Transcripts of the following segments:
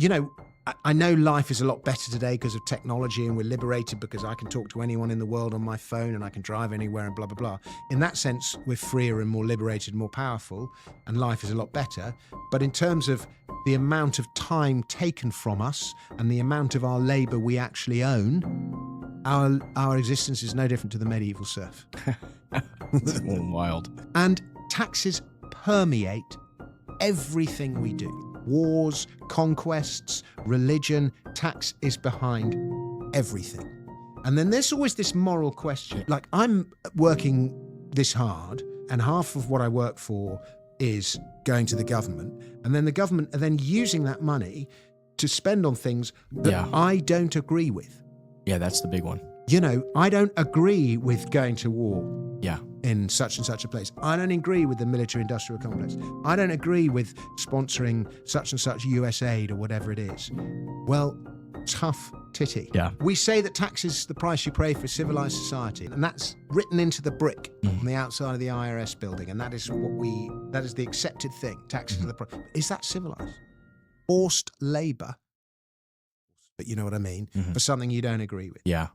I know life is a lot better today because of technology, and we're liberated because I can talk to anyone in the world on my phone and I can drive anywhere and blah, blah, blah. In that sense, we're freer and more liberated, more powerful, and life is a lot better. But in terms of the amount of time taken from us and the amount of our labor we actually own, our existence is no different to the medieval serf. It's wild. And taxes permeate everything we do. Wars, conquests, religion, tax is behind everything. And then there's always this moral question. Like, I'm working this hard, and half of what I work for is going to the government. And then the government are then using that money to spend on things that I don't agree with. Yeah, that's the big one. I don't agree with going to war. Yeah. In such and such a place. I don't agree with the military-industrial complex. I don't agree with sponsoring such and such US aid or whatever it is. Well, tough titty. Yeah. We say that tax is the price you pay for civilized society, and that's written into the brick on the outside of the IRS building, and that is the accepted thing. Taxes are the price. Is that civilized? Forced labor, but you know what I mean, for something you don't agree with. Yeah.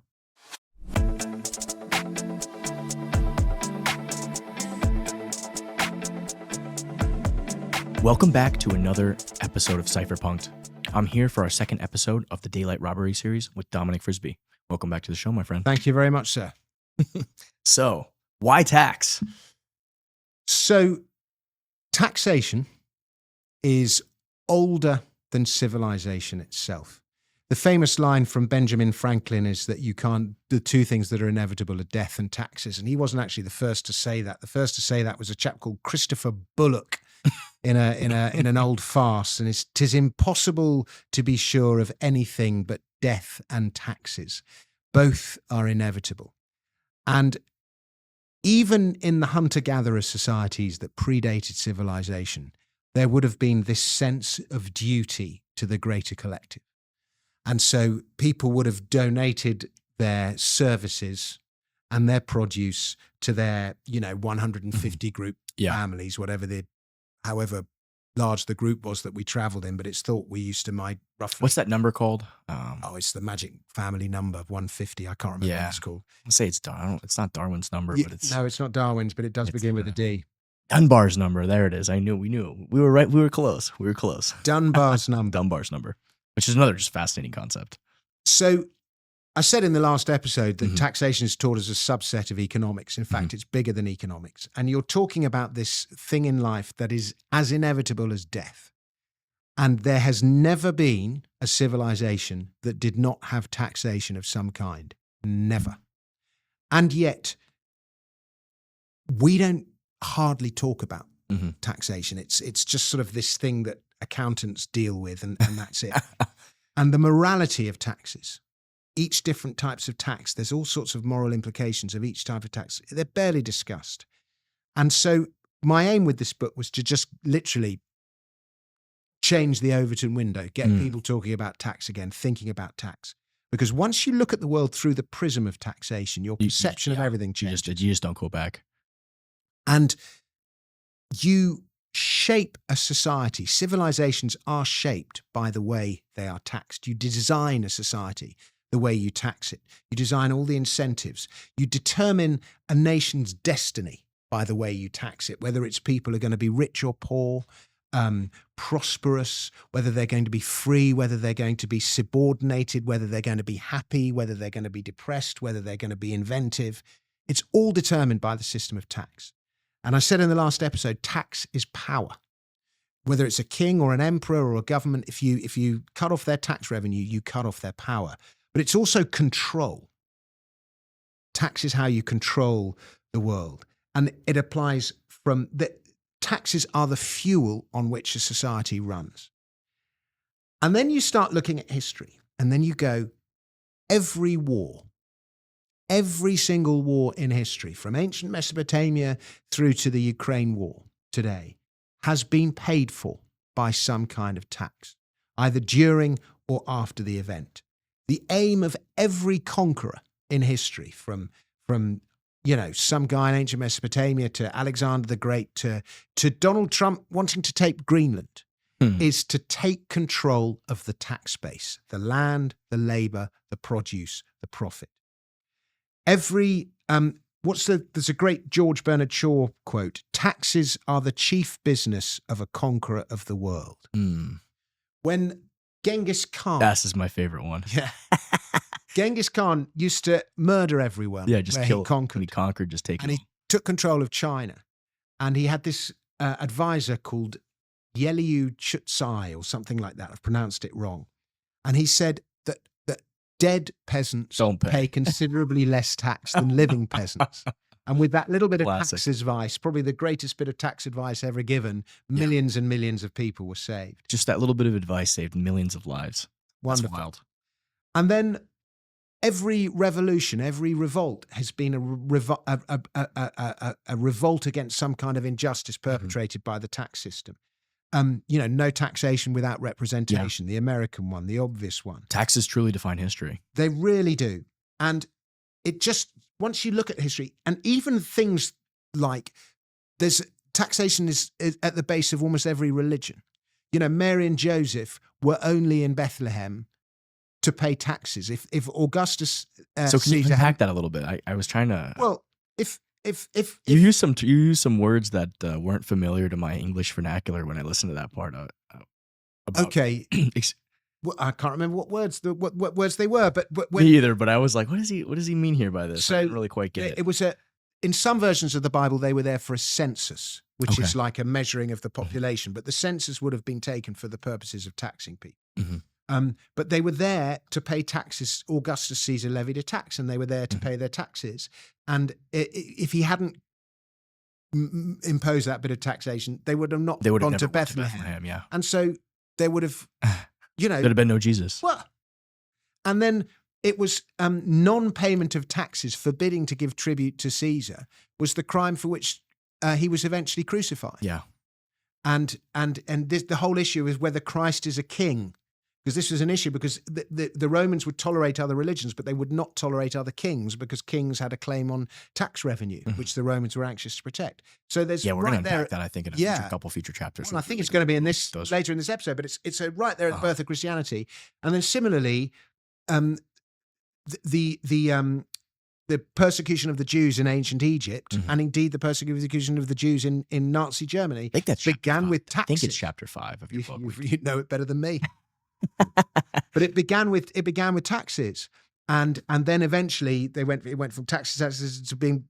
Welcome back to another episode of Cypherpunk'd. I'm here for our second episode of the Daylight Robbery Series with Dominic Frisby. Welcome back to the show, my friend. Thank you very much, sir. So, why tax? So, taxation is older than civilization itself. The famous line from Benjamin Franklin is that the two things that are inevitable are death and taxes. And he wasn't actually the first to say that. The first to say that was a chap called Christopher Bullock in an old farce. And 'tis impossible to be sure of anything but death and taxes. Both are inevitable. And even in the hunter-gatherer societies that predated civilization, there would have been this sense of duty to the greater collective. And so people would have donated their services and their produce to their, 150 group families, however large the group was that we traveled in. But it's thought we used to roughly. What's that number called? It's the magic family number, 150. I can't remember what it's called. I'll say it's it's not Darwin's number, but it's. No, it's not Darwin's, but it does begin with a D. Dunbar's number. There it is. We knew. We were right. We were close. Dunbar's number. Dunbar's number, which is another just fascinating concept. So I said in the last episode that taxation is taught as a subset of economics. In fact, it's bigger than economics. And you're talking about this thing in life that is as inevitable as death. And there has never been a civilization that did not have taxation of some kind. Never. And yet, we don't hardly talk about taxation. It's just sort of this thing that accountants deal with, and that's it. And the morality of taxes, each different types of tax, there's all sorts of moral implications of each type of tax. They're barely discussed. And so my aim with this book was to just literally change the Overton window, get people talking about tax again, thinking about tax. Because once you look at the world through the prism of taxation, your perception of everything changes. You just don't go back. And you shape a society. Civilizations are shaped by the way they are taxed. You design a society the way you tax it. You design all the incentives. You determine a nation's destiny by the way you tax it, whether it's people are going to be rich or poor, prosperous, whether they're going to be free, whether they're going to be subordinated, whether they're going to be happy, whether they're going to be depressed, whether they're going to be inventive. It's all determined by the system of tax. And I said in the last episode, tax is power. Whether it's a king or an emperor or a government, if you cut off their tax revenue, you cut off their power. But it's also control. Tax is how you control the world. And it applies taxes are the fuel on which a society runs. And then you start looking at history, and then you go, every single war in history, from ancient Mesopotamia through to the Ukraine war today, has been paid for by some kind of tax, either during or after the event. The aim of every conqueror in history, from some guy in ancient Mesopotamia to Alexander the Great to Donald Trump wanting to take Greenland, is to take control of the tax base, the land, the labor, the produce, the profit. There's a great George Bernard Shaw quote: "Taxes are the chief business of a conqueror of the world." When Genghis Khan, This is my favorite one. yeah, Genghis Khan used to murder everyone. Yeah, just where kill. he conquered. When he conquered, just take And it. he took control of China, and he had this advisor called Yeliu Chutsai or something like that. I've pronounced it wrong. And he said that dead peasants Don't pay. considerably less tax than living peasants. And with that little bit of Classic. tax advice, probably the greatest bit of tax advice ever given, millions and millions of people were saved. Just that little bit of advice saved millions of lives. Wonderful. That's wild. And then every revolution, every revolt has been a revolt against some kind of injustice perpetrated by the tax system. No taxation without representation, the American one, the obvious one. Taxes truly define history. They really do. And it just, once you look at history, and even things like taxation is at the base of almost every religion. Mary and Joseph were only in Bethlehem to pay taxes. If Augustus So can you Caesar unpack that a little bit? I was trying to. well, if You use some words that weren't familiar to my English vernacular when I listened to that part. About, okay, well, I can't remember what words what words they were, but me when either. But I was like, what does he mean here by this? So I didn't really quite get it. it was in some versions of the Bible they were there for a census, which is Okay. like a measuring of the population, but the census would have been taken for the purposes of taxing people. But they were there to pay taxes. Augustus Caesar levied a tax, and they were there to pay their taxes. And if he hadn't imposed that bit of taxation, they would have not They would have gone never to went to Bethlehem. Bethlehem. Yeah, And so there would have, there'd have been no Jesus. well, and then it was non-payment of taxes, forbidding to give tribute to Caesar, was the crime for which he was eventually crucified. Yeah, And the whole issue is whether Christ is a king, because this was an issue because the Romans would tolerate other religions, but they would not tolerate other kings because kings had a claim on tax revenue, which the Romans were anxious to protect. So there's we're right going to there. unpack that, I think, in a couple future chapters. Well, I think it's going to be in this later in this episode, but it's right there at the birth of Christianity. And then similarly, the persecution of the Jews in ancient Egypt, and indeed the persecution of the Jews in Nazi Germany, I think that's began with I think taxes. it's chapter 5 of your book. You know it better than me. But it began with taxes, and then eventually it went from taxes to being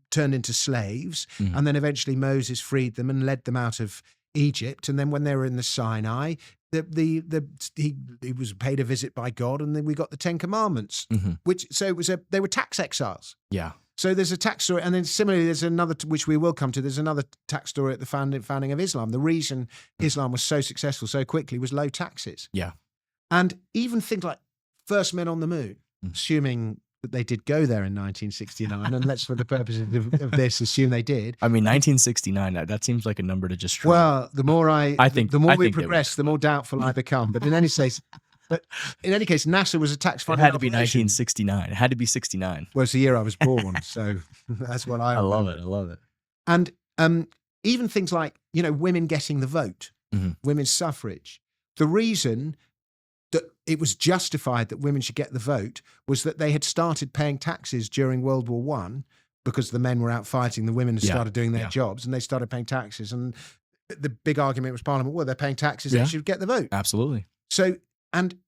turned into slaves, and then eventually Moses freed them and led them out of Egypt, and then when they were in the Sinai, he was paid a visit by God, and then we got the Ten Commandments, they were tax exiles. Yeah. So there's a tax story, and then similarly, there's another, which we will come to, there's another tax story at the founding of Islam. The reason Islam was so successful so quickly was low taxes. Yeah. And even things like first men on the moon, assuming that they did go there in 1969, and let's, for the purposes of this, assume they did. I mean, 1969, that seems like a number to just try. Well, the more the more we think progress, the more doubtful I become. But in any case, NASA was a tax it funding had to be operation. 1969. It had to be 69. Well, it's the year I was born, so that's what I love remember. it. I love it. And even things like, women getting the vote, women's suffrage. The reason that it was justified that women should get the vote was that they had started paying taxes during World War I because the men were out fighting, the women had started doing their jobs, and they started paying taxes. And the big argument was Parliament, well, they're paying taxes, they should get the vote. Absolutely. So, and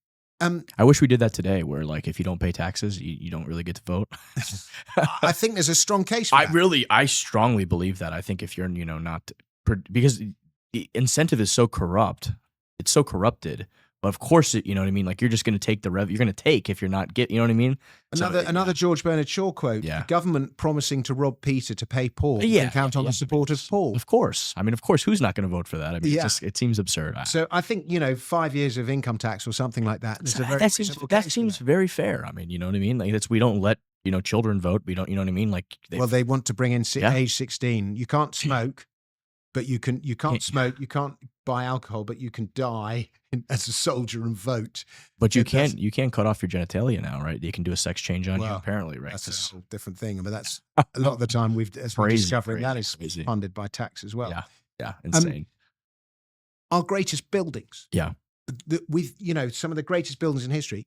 I wish we did that today, where like if you don't pay taxes, you don't really get to vote. I think there's a strong case for that. I strongly believe that. I think if you're, not, because the incentive is so corrupt, it's so corrupted. But of course, you know what I mean? Like you're just going to take the you're going to take if you're not you know what I mean? Another George Bernard Shaw quote, the government promising to rob Peter to pay Paul and count on the support of Paul. Of course. I mean, of course, who's not going to vote for that? I mean, it seems absurd. So I think, 5 years of income tax or something like that. That seems very fair. I mean, you know what I mean? Like we don't let, children vote. We don't, you know what I mean? Like, they want to bring in age 16. You can't smoke, but you can't smoke. You can't buy alcohol, but you can die as a soldier and vote. But you can't cut off your genitalia now, right? You can do a sex change on you, apparently, right? That's a whole different thing. But that's a lot of the time we're discovering that is funded by tax as well. Yeah, insane. our greatest buildings. Yeah. We've, some of the greatest buildings in history,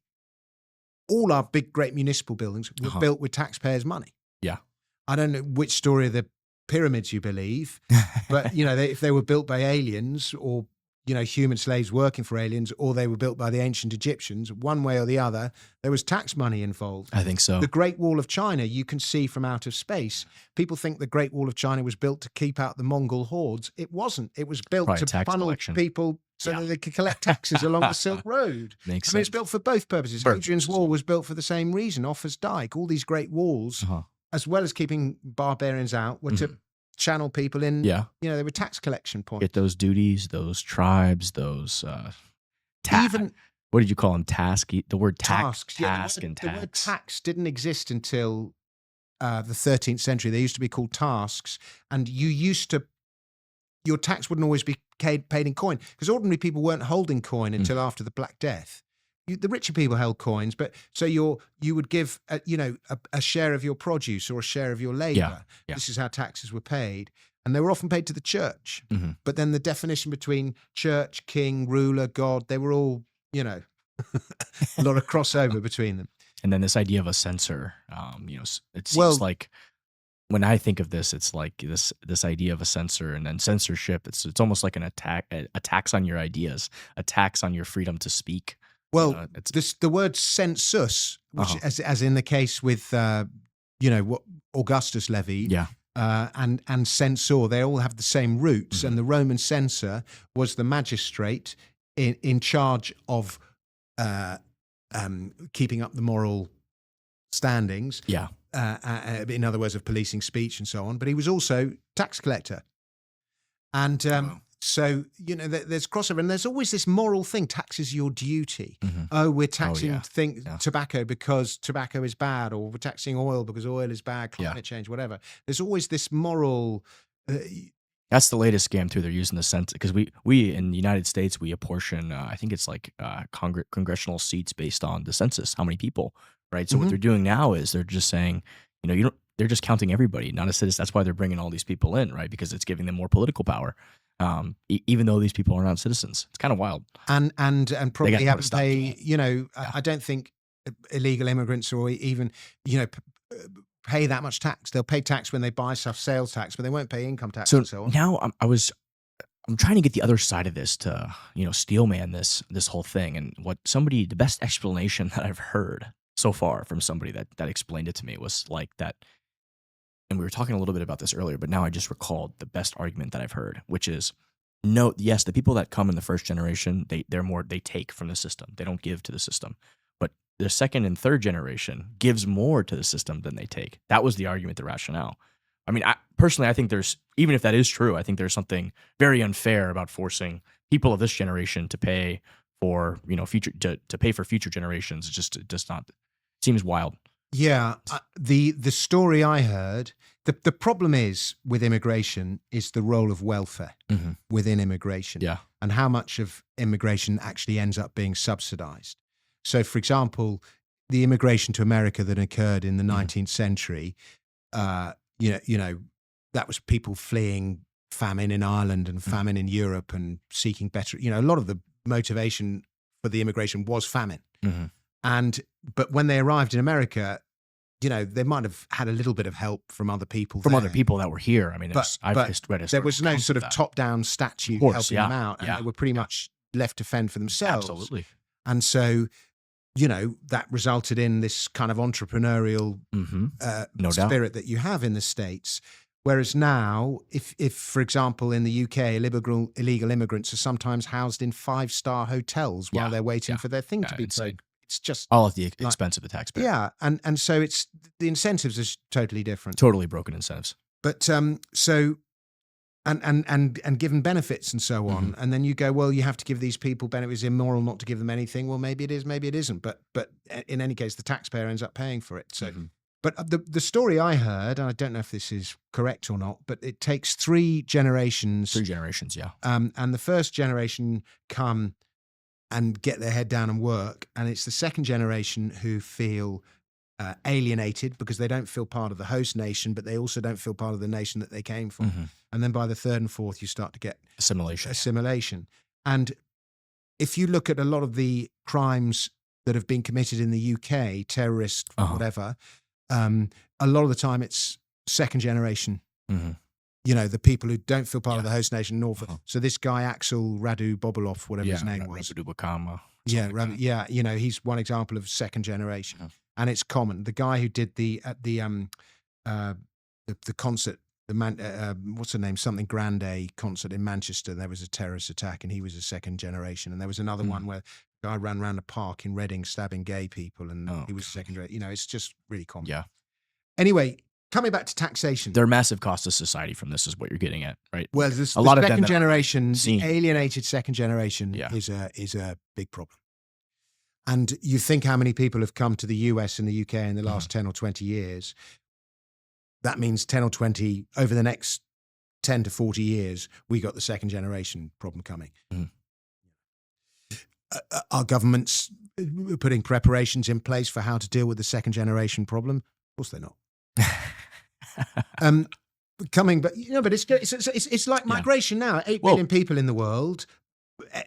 all our big, great municipal buildings were built with taxpayers' money. Yeah. I don't know which story of the pyramids you believe, but, if they were built by aliens or, human slaves working for aliens, or they were built by the ancient Egyptians, one way or the other, there was tax money involved. I think so. The Great Wall of China, you can see from out of space. People think the Great Wall of China was built to keep out the Mongol hordes. It wasn't. It was built Probably to tax funnel collection. people so that they could collect taxes along the Silk Road. Makes I mean, sense. it's built for both purposes. Hadrian's Wall was built for the same reason. Offa's Dyke, all these great walls, as well as keeping barbarians out, were to channel people in. Yeah. They were tax collection points. Get those duties, those tribes, those Even what did you call them? The word tasks. task and the word tax. tax didn't exist until the 13th century. They used to be called tasks, and your tax wouldn't always be paid in coin, because ordinary people weren't holding coin until after the Black Death. The richer people held coins, but so you would give a share of your produce or a share of your labor. Yeah. This is how taxes were paid, and they were often paid to the church. But then the definition between church, king, ruler, God, they were all a lot of crossover between them. And then this idea of a censor, it seems like when I think of this, it's like this idea of a censor, and then censorship. It's almost like an attacks on your ideas, attacks on your freedom to speak. Well, the word census, which as in the case with what Augustus levied, and censor, they all have the same roots. And the Roman censor was the magistrate in charge of keeping up the moral standings. Yeah. In other words, of policing speech and so on. But he was also tax collector. And so, there's crossover, and there's always this moral thing. Tax is your duty. Oh, we're taxing tobacco because tobacco is bad, or we're taxing oil because oil is bad, climate change, whatever. There's always this moral... That's the latest scam too. They're using the census, because we in the United States, we apportion, I think it's like congressional seats based on the census, how many people, right? So what they're doing now is they're just saying, they're just counting everybody, not a citizen. That's why they're bringing all these people in, right? Because it's giving them more political power. Even though these people are not citizens. It's kind of wild. And probably have to pay, I don't think illegal immigrants or even, pay that much tax. They'll pay tax when they buy stuff, sales tax, but they won't pay income tax and so on. Now I'm trying to get the other side of this to, steelman this whole thing. And the best explanation that I've heard so far from somebody that explained it to me was like that. And we were talking a little bit about this earlier, but now I just recalled the best argument that I've heard, which is, yes, the people that come in the first generation, they take from the system. They don't give to the system. But the second and third generation gives more to the system than they take. That was the argument, the rationale. I mean, personally, I think even if that is true, I think there's something very unfair about forcing people of this generation to pay for, future to pay for future generations. It just not seems wild. Yeah, the story I heard, the problem is with immigration is the role of welfare within immigration, and how much of immigration actually ends up being subsidized. So, for example, the immigration to America that occurred in the 19th century, that was people fleeing famine in Ireland and famine in Europe and seeking better. A lot of the motivation for the immigration was famine. But when they arrived in America, they might have had a little bit of help from other people. Other people that were here. I mean, there was no sort of top-down statute helping them out. And they were pretty much left to fend for themselves. Absolutely. And so, that resulted in this kind of entrepreneurial spirit that you have in the States. Whereas now, if for example, in the UK, illegal immigrants are sometimes housed in 5-star hotels while they're waiting for their thing to be paid. It's just all at the expense of the taxpayer. Yeah, and so it's the incentives are totally different. Totally broken incentives. But so and given benefits and so on, and then you go, well, you have to give these people benefits. It's immoral not to give them anything. Well, maybe it is, maybe it isn't. But in any case, the taxpayer ends up paying for it. So, but the story I heard, and I don't know if this is correct or not, but it takes 3 generations. 3 generations, yeah. And the first generation come and get their head down and work. And it's the second generation who feel alienated because they don't feel part of the host nation, but they also don't feel part of the nation that they came from. And then by the third and fourth, you start to get assimilation. And if you look at a lot of the crimes that have been committed in the UK, terrorist, whatever, a lot of the time it's second generation. You know, the people who don't feel part of the host nation, so this guy Axel Radu Bobolov, whatever his name was. Yeah, you know, he's one example of second generation, and it's common. The guy who did the concert, what's the name? Something Grande concert in Manchester. There was a terrorist attack, and he was a second generation. And there was another one where a guy ran around a park in Reading stabbing gay people, and he was a second generation. You know, it's just really common. Yeah. Anyway, coming back to taxation, there are massive costs to society from this, is what you're getting at, right? Well, a lot of second generation, alienated second generation, is a big problem. And you think how many people have come to the US and the UK in the last 10 or 20 years. That means 10 or 20 over the next 10 to 40 years, we got the second generation problem coming. Are governments putting preparations in place for how to deal with the second generation problem? Of course they're not. But it's like migration now. 8 billion people in the world,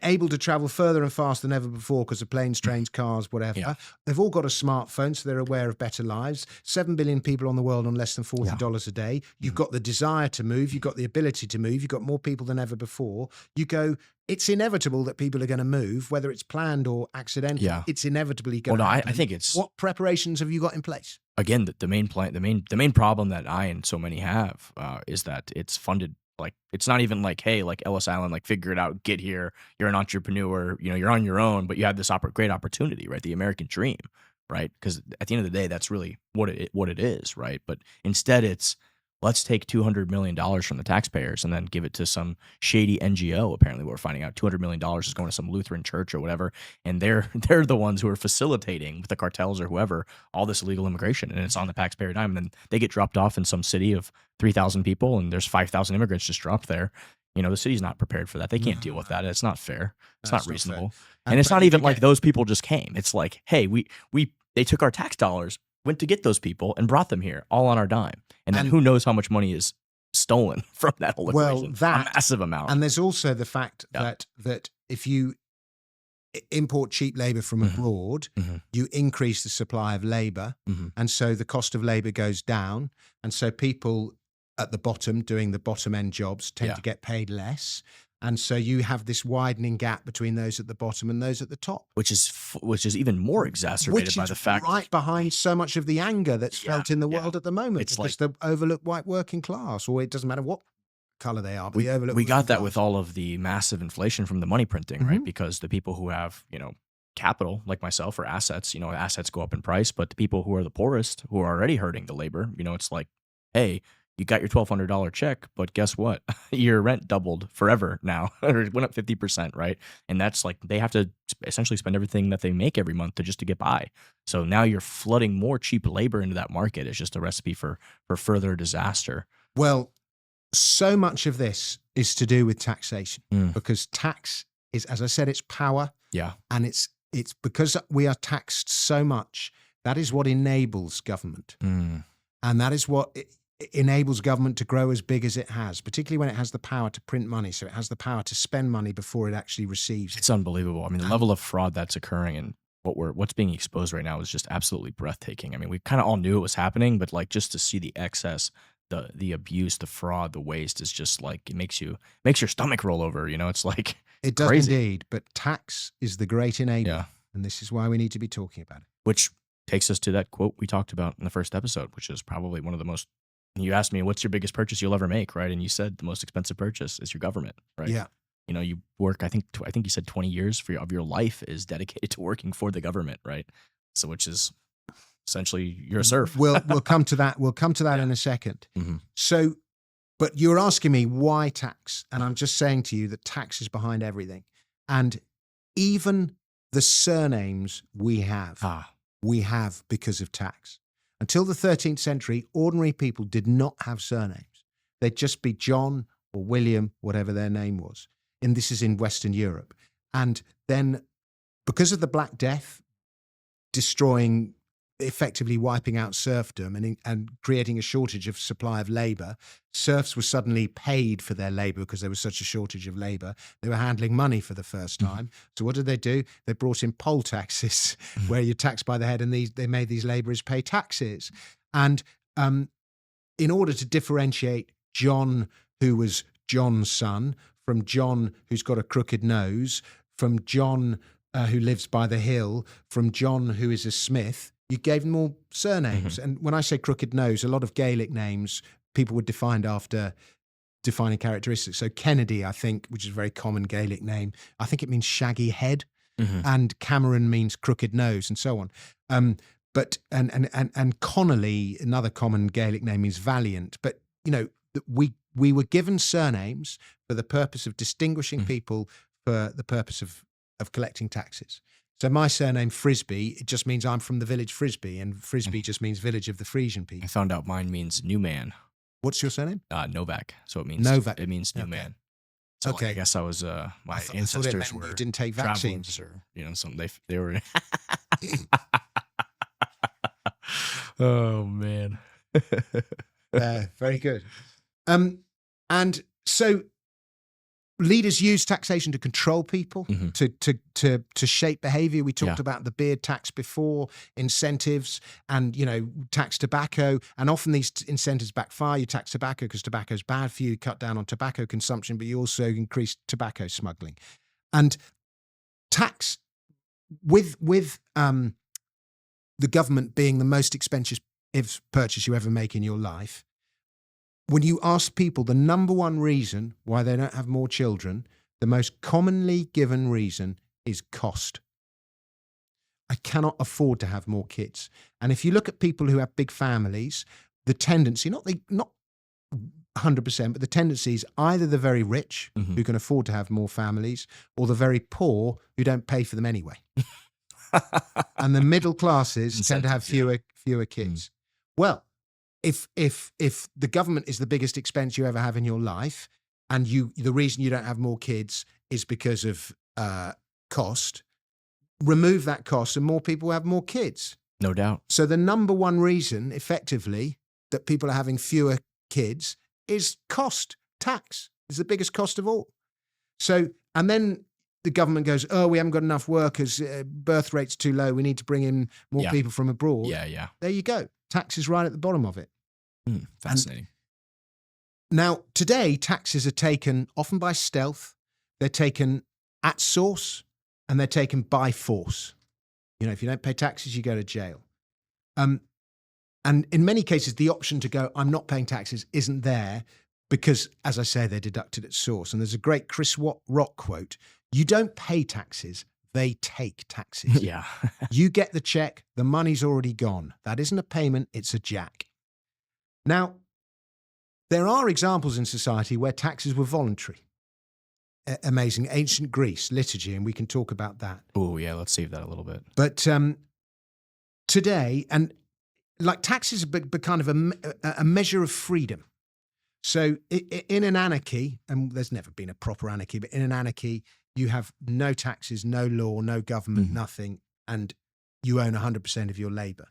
able to travel further and faster than ever before because of planes, trains, cars, whatever. They've all got a smartphone, so they're aware of better lives. 7 billion people on the world on less than $40 a day. You've got the desire to move. You've got the ability to move. You've got more people than ever before. You go, it's inevitable that people are going to move, whether it's planned or accidental. It's inevitably going to happen. I think it's... What preparations have you got in place? Again, the main problem that I and so many have is that it's funded. Like, it's not even like, hey, like Ellis Island, like figure it out, get here. You're an entrepreneur, you know, you're on your own, but you have this great opportunity, right? The American dream, right? Because at the end of the day, that's really what it is, right? But instead, it's let's take $200 million from the taxpayers and then give it to some shady NGO. Apparently, we're finding out $200 million is going to some Lutheran church or whatever, and they're the ones who are facilitating with the cartels or whoever all this illegal immigration, and it's on the taxpayer dime. And then they get dropped off in some city of 3,000 people, and there's 5,000 immigrants just dropped there. You know, the city's not prepared for that. They can't deal with that. It's not fair. It's not reasonable. And it's not even like those people just came. It's like, hey, they took our tax dollars, went to get those people and brought them here all on our dime. And then who knows how much money is stolen from that whole equation. A massive amount. And there's also the fact that if you import cheap labor from abroad, you increase the supply of labor. And so the cost of labor goes down. And so people at the bottom doing the bottom end jobs tend to get paid less. And so you have this widening gap between those at the bottom and those at the top, which is even more exacerbated by the fact right behind so much of the anger that's felt in the world at the moment. It's because the overlooked white working class, or it doesn't matter what color they are. But we got that with all of the massive inflation from the money printing, right? Because the people who have, you know, capital like myself or assets, you know, assets go up in price, but the people who are the poorest, who are already hurting the labor, you know, it's like, hey, you got your $1,200 check, but guess what? Your rent doubled forever now, or it went up 50%, right? And that's like, they have to essentially spend everything that they make every month to get by. So now you're flooding more cheap labor into that market. It's just a recipe for further disaster. Well, so much of this is to do with taxation, because tax is, as I said, it's power. Yeah. And it's because we are taxed so much, that is what enables government. And that is what enables government to grow as big as it has, particularly when it has the power to print money. So it has the power to spend money before it actually receives it. It's unbelievable. I mean, the level of fraud that's occurring and what's being exposed right now is just absolutely breathtaking. I mean, we kind of all knew it was happening, but like just to see the excess, the abuse, the fraud, the waste is just like, it makes your stomach roll over. You know, it's like it does crazy. Indeed. But tax is the great enabler. Yeah. And this is why we need to be talking about it. Which takes us to that quote we talked about in the first episode, which is probably one of the most. You asked me, what's your biggest purchase you'll ever make, right? And you said the most expensive purchase is your government, right? Yeah. You know, you work, I think you said 20 years of your life is dedicated to working for the government, right? So, which is essentially you're a serf. We'll come to that. We'll come to that in a second. So, but you're asking me why tax? And I'm just saying to you that tax is behind everything. And even the surnames we have because of tax. Until the 13th century, ordinary people did not have surnames. They'd just be John or William, whatever their name was. And this is in Western Europe. And then because of the Black Death, destroying effectively wiping out serfdom and creating a shortage of supply of labour. Serfs were suddenly paid for their labour because there was such a shortage of labour. They were handling money for the first time. So what did they do? They brought in poll taxes, where you're taxed by the head, and they made these labourers pay taxes. And in order to differentiate John, who was John's son, from John, who's got a crooked nose, from John, who lives by the hill, from John, who is a smith, you gave them all surnames. And when I say crooked nose, a lot of Gaelic names people would define after defining characteristics. So Kennedy, I think, which is a very common Gaelic name, I think it means shaggy head, and Cameron means crooked nose, and so on. But Connolly, another common Gaelic name, means valiant. But we were given surnames for the purpose of distinguishing people, for the purpose of collecting taxes. So my surname Frisby, it just means I'm from the village Frisby, and Frisby just means village of the Frisian people. I found out mine means new man. What's your surname? Novak. So it means Novak. It means new man. So Okay. I guess I was my I ancestors were you didn't take vaccines. travelers, or something. They were. Oh man. Very good. And so leaders use taxation to control people, to shape behavior. We talked about the beard tax before, incentives, and tax tobacco. And often these incentives backfire. You tax tobacco because tobacco is bad for you. You cut down on tobacco consumption, but you also increase tobacco smuggling. And tax with the government being the most expensive purchase you ever make in your life. When you ask people the number one reason why they don't have more children, the most commonly given reason is cost. I cannot afford to have more kids. And if you look at people who have big families, the tendency, not 100%, but the tendency is either the very rich who can afford to have more families, or the very poor who don't pay for them anyway. And the middle classes tend to have fewer kids. Well, if the government is the biggest expense you ever have in your life, and the reason you don't have more kids is because of cost, remove that cost and more people have more kids. No doubt. So the number one reason, effectively, that people are having fewer kids is cost. Tax is the biggest cost of all. So, and then the government goes, oh, we haven't got enough workers, birth rate's too low, we need to bring in more people from abroad. Yeah. There you go. Tax is right at the bottom of it. Fascinating. Now, today, taxes are taken often by stealth. They're taken at source, and they're taken by force. If you don't pay taxes, you go to jail. And in many cases, the option to go, I'm not paying taxes, isn't there because, as I say, they're deducted at source. And there's a great Chris Rock quote, you don't pay taxes, they take taxes. Yeah. You get the check, the money's already gone. That isn't a payment, it's a jack. Now, there are examples in society where taxes were voluntary. Amazing. Ancient Greece, liturgy, and we can talk about that. Oh, yeah, let's save that a little bit. But today, and like taxes are kind of a measure of freedom. So in an anarchy, and there's never been a proper anarchy, but in an anarchy, you have no taxes, no law, no government, nothing, and you own 100% of your labor.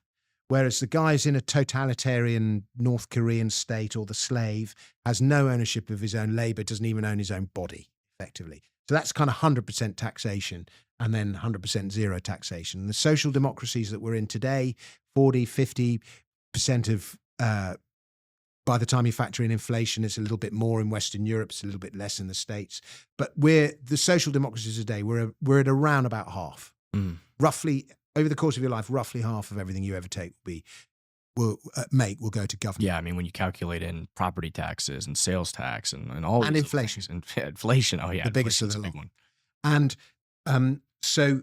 Whereas the guy who's in a totalitarian North Korean state, or the slave, has no ownership of his own labor, doesn't even own his own body, effectively. So that's kind of 100% taxation, and then 100% zero taxation. And the social democracies that we're in today, 40, 50% of, by the time you factor in inflation, it's a little bit more in Western Europe, it's a little bit less in the States. But the social democracies today, we're at around about half. Roughly, over the course of your life, roughly half of everything you ever take will go to government. Yeah, I mean, when you calculate in property taxes and sales tax and all and these inflation, things, and inflation. Oh yeah, the biggest of the big lot. one. And so,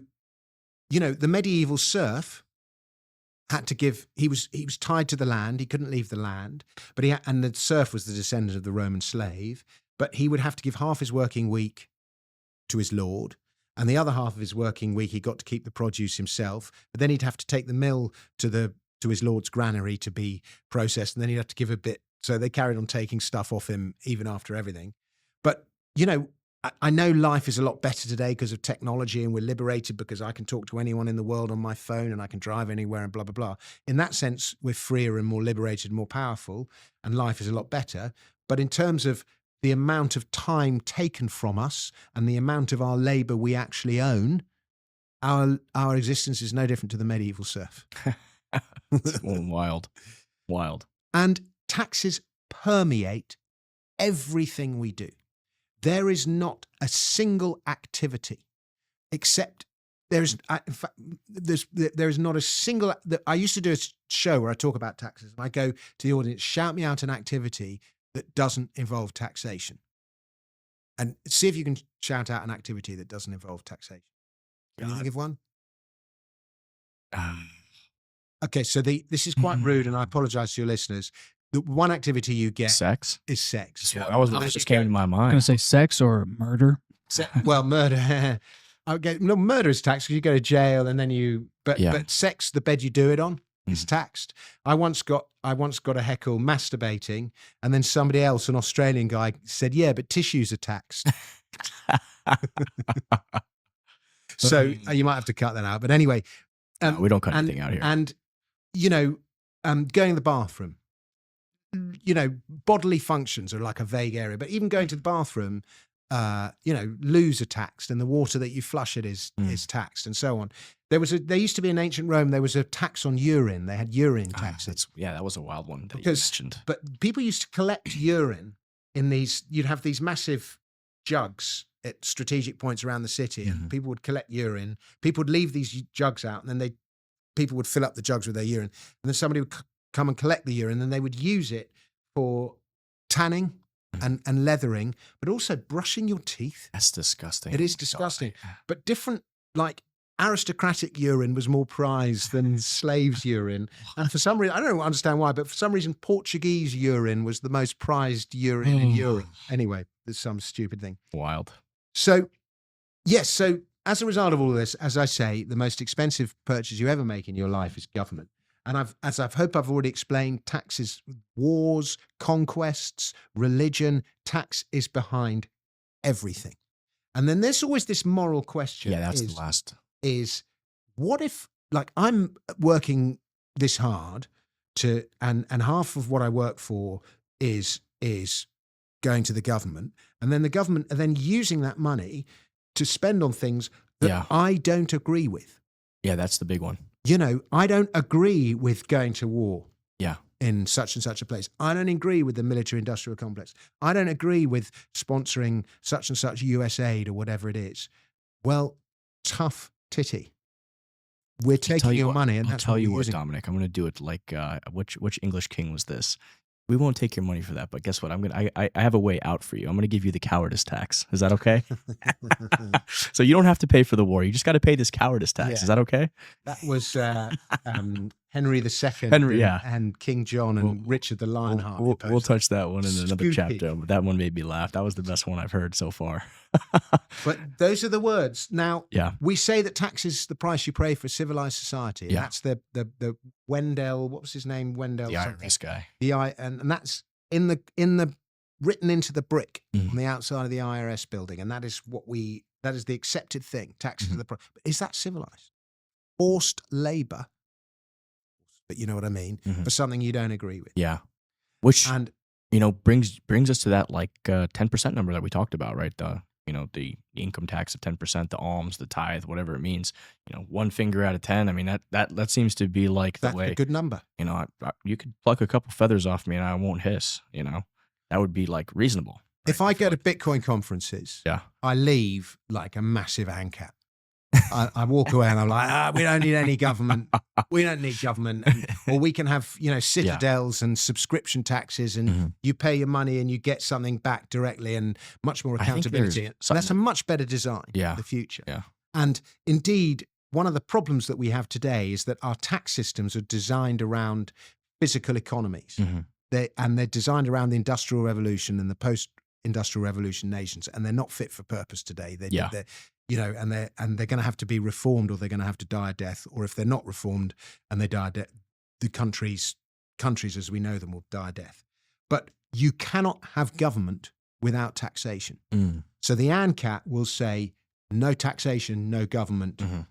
the medieval serf had to give. He was tied to the land. He couldn't leave the land. But and the serf was the descendant of the Roman slave. But he would have to give half his working week to his lord. And the other half of his working week, he got to keep the produce himself. But then he'd have to take the mill to his lord's granary to be processed, and then he'd have to give a bit. So they carried on taking stuff off him even after everything. But I know life is a lot better today because of technology, and we're liberated because I can talk to anyone in the world on my phone and I can drive anywhere and blah, blah, blah. In that sense, we're freer and more liberated, more powerful, and life is a lot better. But in terms of the amount of time taken from us and the amount of our labor we actually own, our existence is no different to the medieval serf. Wild. And taxes permeate everything we do. There is not a single activity except there is not a single. I used to do a show where I talk about taxes, and I go to the audience, shout me out an activity that doesn't involve taxation, and see if you can shout out an activity that doesn't involve taxation. Can you think of one? Okay, so this is quite rude, and I apologize to your listeners. The one activity you get Sex is sex. Yeah, that was what just came to my I'm mind. going to say sex or murder. Well, murder. Okay, no, murder is taxed because you go to jail and then you. But sex, the bed you do it on, is taxed. I once got a heckle masturbating, and then somebody else, an Australian guy, said, "Yeah, but tissues are taxed." So you might have to cut that out. But anyway, No, we don't cut anything out here. And going to the bathroom. Bodily functions are like a vague area, but even going to the bathroom, loos are taxed, and the water that you flush it is taxed, and so on. There used to be in ancient Rome, there was a tax on urine. They had urine taxes. That was a wild one that you mentioned. But people used to collect urine in these. You'd have these massive jugs at strategic points around the city, and people would collect urine. People would leave these jugs out, and then people would fill up the jugs with their urine, and then somebody would come and collect the urine, and they would use it for tanning and leathering, but also brushing your teeth. That's disgusting. It is disgusting. But different, like aristocratic urine was more prized than slaves' urine. And for some reason, I don't understand why, but for some reason, Portuguese urine was the most prized urine in Europe. Anyway, there's some stupid thing. Wild. So, yes, so as a result of all of this, as I say, the most expensive purchase you ever make in your life is government. And as I hope I've already explained, taxes, wars, conquests, religion, tax is behind everything. And then there's always this moral question. Yeah, that's the last. Is what if, like, I'm working this hard and half of what I work for is going to the government, and then the government are then using that money to spend on things that I don't agree with. Yeah, that's the big one. I don't agree with going to war Yeah. in such and such a place. I don't agree with the military-industrial complex. I don't agree with sponsoring such and such US aid or whatever it is. Well, tough titty. We're taking your money, and that's I'll tell you what, using. Dominic. I'm going to do it like which English king was this? We won't take your money for that, but guess what? I have a way out for you. I'm going to give you the cowardice tax. Is that okay? So you don't have to pay for the war. You just got to pay this cowardice tax. Yeah. Is that okay? That was Henry II and King John and Richard the Lionheart. We'll touch that one in another Spooky. chapter. But that one made me laugh. That was the best one I've heard so far. But those are the words. Now, Yeah. we say that tax is the price you pay for a civilized society. And Yeah. that's the Wendell, what was his name? Wendell. The something. IRS guy. And that's in the written into the brick Mhm. on the outside of the IRS building. And that is that is the accepted thing. Taxes are the price. But is that civilized? Forced labor, but you know what I mean, Mhm. for something you don't agree with. Yeah. Which And brings us to that 10% number that we talked about, right? The income tax of 10%, the alms, the tithe, whatever it means. One finger out of 10. I mean, that seems to be like the that's way. a good number. You could pluck a couple feathers off me and I won't hiss. That would be like reasonable. If I go to Bitcoin conferences, Yeah. I leave like a massive ANCAP. I walk away and I'm like, we don't need any government. We don't need government. Or we can have, citadels and subscription taxes, and Mhm. you pay your money and you get something back directly, and much more I think accountability. there's So that's a much better design Yeah. for the future. Yeah. And indeed, one of the problems that we have today is that our tax systems are designed around physical economies. Mhm. They're designed around the Industrial Revolution and the post-industrial revolution nations, and they're not fit for purpose today. Yeah. And they're going to have to be reformed, or they're going to have to die a death. Or if they're not reformed and they die a death, the countries as we know them will die a death. But you cannot have government without taxation. Mm. So the ANCAT will say no taxation, no government, Mhm.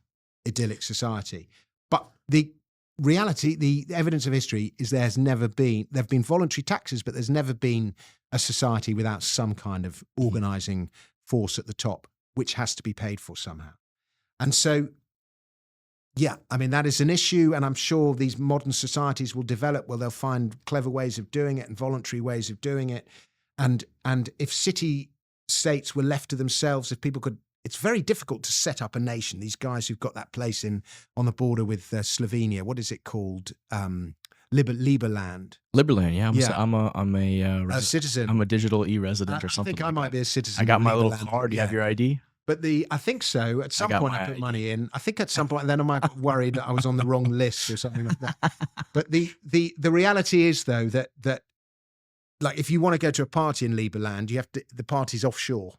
idyllic society. But the reality, the evidence of history is there have been voluntary taxes, but there's never been a society without some kind of organizing force at the top, which has to be paid for somehow. And so, yeah, I mean, that is an issue. And I'm sure these modern societies will develop, they'll find clever ways of doing it and voluntary ways of doing it. And if city states were left to themselves, if people could, it's very difficult to set up a nation. These guys who've got that place on the border with Slovenia, what is it called? Liberland. Liberland, yeah. Yeah. I'm A citizen. I'm a digital e-resident or I something. think I might be a citizen. I got of my little Liberland. card. You have Yeah. your ID? But I think so. At some got point, my I put ID. money in. I think at some point, and then I might get worried that I was on the wrong list or something like that. But the reality is, though, that like if you want to go to a party in Liberland, the party's offshore.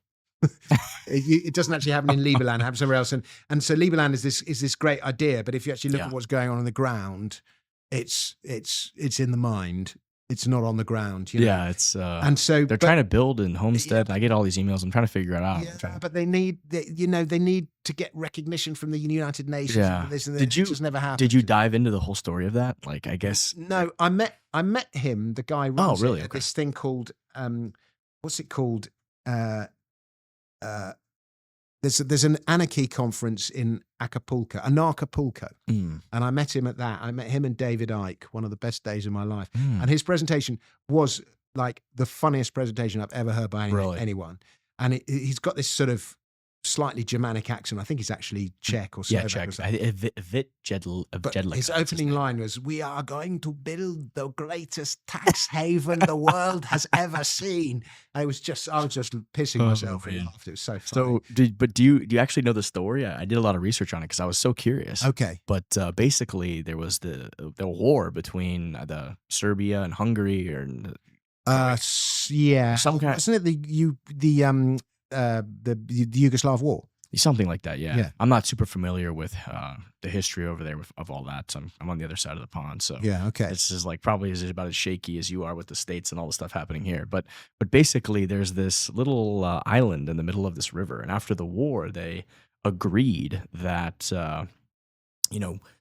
It doesn't actually happen in Liberland; it happens somewhere else. And so Liberland is this great idea. But if you actually look at what's going on the ground, it's in the mind. It's not on the ground. You know? Yeah, it's And so they're trying to build in Homestead. I get all these emails. I'm trying to figure it out. Yeah, but they need to get recognition from the United Nations. Yeah. And this and that. Did you- It just never happened. Did you dive into the whole story of that? Like, I guess. No, I met him. The guy runs really? it, at Okay. this thing called what's it called? There's an anarchy conference in Acapulco, Mm, and I met him at that. I met him and David Icke, one of the best days of my life. mm. And his presentation was like the funniest presentation I've ever heard by Really? anyone. And he's got this sort of slightly Germanic accent. I think he's actually Czech or Yeah, Slovak check. or something. But his opening line was, "We are going to build the greatest tax haven the world has ever seen." And I was just pissing Oh, myself and man. laughed. It was so funny. So, do you actually know the story? I did a lot of research on it because I was so curious. Okay. But basically, there was the war between the Serbia and Hungary, or Yeah. Some kind- Wasn't it the Yugoslav war? something like that. Yeah. Yeah. I'm not super familiar with the history over there of all that. So I'm on the other side of the pond. So Yeah. Okay. this is like probably is about as shaky as you are with the States and all the stuff happening here. But basically, there's this little island in the middle of this river, and after the war, they agreed that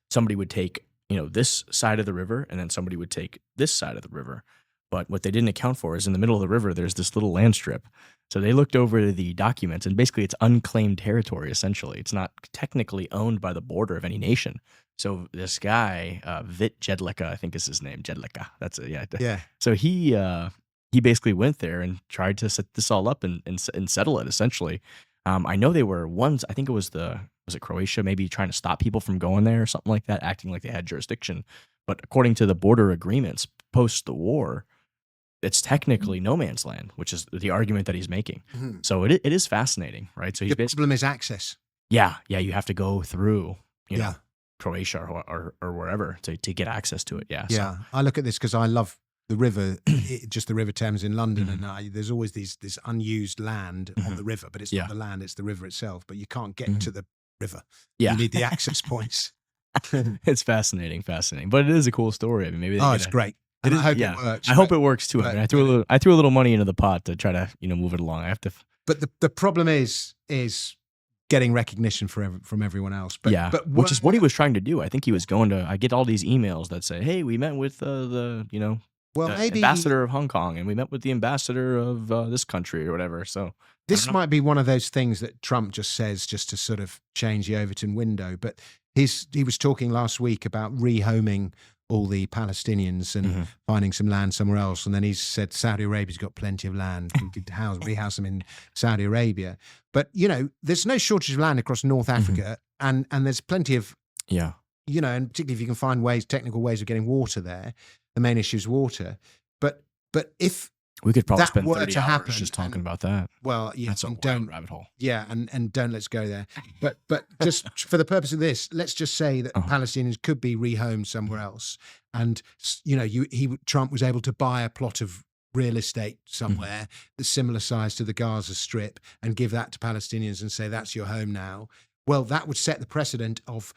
somebody would take this side of the river, and then somebody would take this side of the river. But what they didn't account for is in the middle of the river, there's this little land strip. So they looked over the documents, and basically it's unclaimed territory, essentially. It's not technically owned by the border of any nation. So this guy, Vit Jedlicka, I think is his name, Jedlicka. That's it, yeah. Yeah. So he basically went there and tried to set this all up and settle it, essentially. I know they were once, I think it was was it Croatia, maybe trying to stop people from going there or something like that, acting like they had jurisdiction. But according to the border agreements post the war, it's technically no man's land, which is the argument that he's making. Mhm. So it is fascinating, right? So he's The basically, problem is access. yeah, you have to go through, Yeah. Croatia or wherever to get access to it. Yeah. Yeah. I look at this because I love the river, just the River Thames in London, Mhm. and there's always this unused land on Mhm. the river, but it's Yeah. not the land; it's the river itself. But you can't get Mhm. to the river. Yeah. You need the access points. It's fascinating, but it is a cool story. I mean, maybe they Oh, get it's a- great. It And is, I hope yeah. it works. I hope but- it works too. I but- mean, I threw a little money into the pot to try to move it along. I have to. But the problem is getting recognition from everyone else. But, Yeah, but which is what he was trying to do. I think he was going to. I get all these emails that say, "Hey, we met with the well, the maybe ambassador of Hong Kong, and we met with the ambassador of this country or whatever." So this don't know. might be one of those things that Trump just says just to sort of change the Overton window. But he was talking last week about rehoming all the Palestinians and Mhm. finding some land somewhere else. And then he said Saudi Arabia's got plenty of land. We could rehouse them in Saudi Arabia. But, there's no shortage of land across North Africa. And there's plenty of, yeah, and particularly if you can find technical ways of getting water there, the main issue is water. But if, we could probably that spend were 30 to hours happen, just talking and- about that. well, yeah, That's a and wild don't, rabbit hole. yeah, and don't let's go there. But just for the purpose of this, let's just say that Uh-huh. Palestinians could be rehomed somewhere else, and Trump was able to buy a plot of real estate somewhere that's similar size to the Gaza Strip and give that to Palestinians and say that's your home now. Well, that would set the precedent of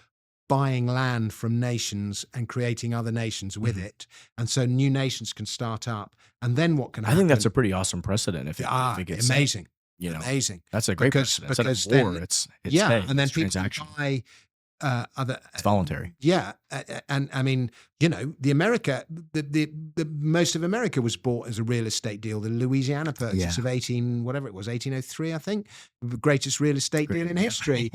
buying land from nations and creating other nations with it, and so new nations can start up. And then what can I happen? think that's a pretty awesome precedent if it gets set. amazing. You know, Amazing. that's a great Because- precedent. Instead of because then- war, it's Yeah, hey, and then it's people transaction. buy other. It's voluntary. Yeah, and I mean, you know, the most of America was bought as a real estate deal. The Louisiana Purchase of 1803, I think, the greatest real estate deal in history,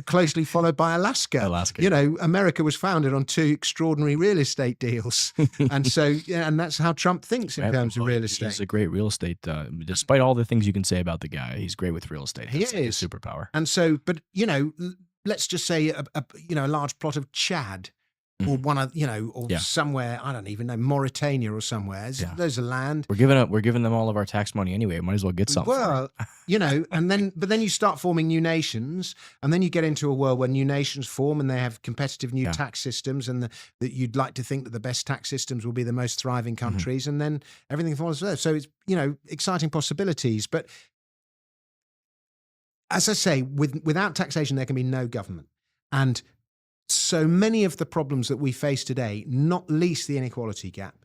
closely followed by Alaska. You know, America was founded on two extraordinary real estate deals, and so and that's how Trump thinks in terms of real estate. He's a great real estate. Despite all the things you can say about the guy, he's great with real estate. He That's like is. his superpower. And so, but you know, let's just say a large plot of Chad, or one of or somewhere, I don't even know, Mauritania or somewhere. There's a land. We're giving them all of our tax money anyway. Might as well get something. Well, you know, but then you start forming new nations, and then you get into a world where new nations form, and they have competitive new tax systems, and that you'd like to think that the best tax systems will be the most thriving countries, and then everything follows there. So it's exciting possibilities, but. As I say, without taxation, there can be no government. And so many of the problems that we face today, not least the inequality gap,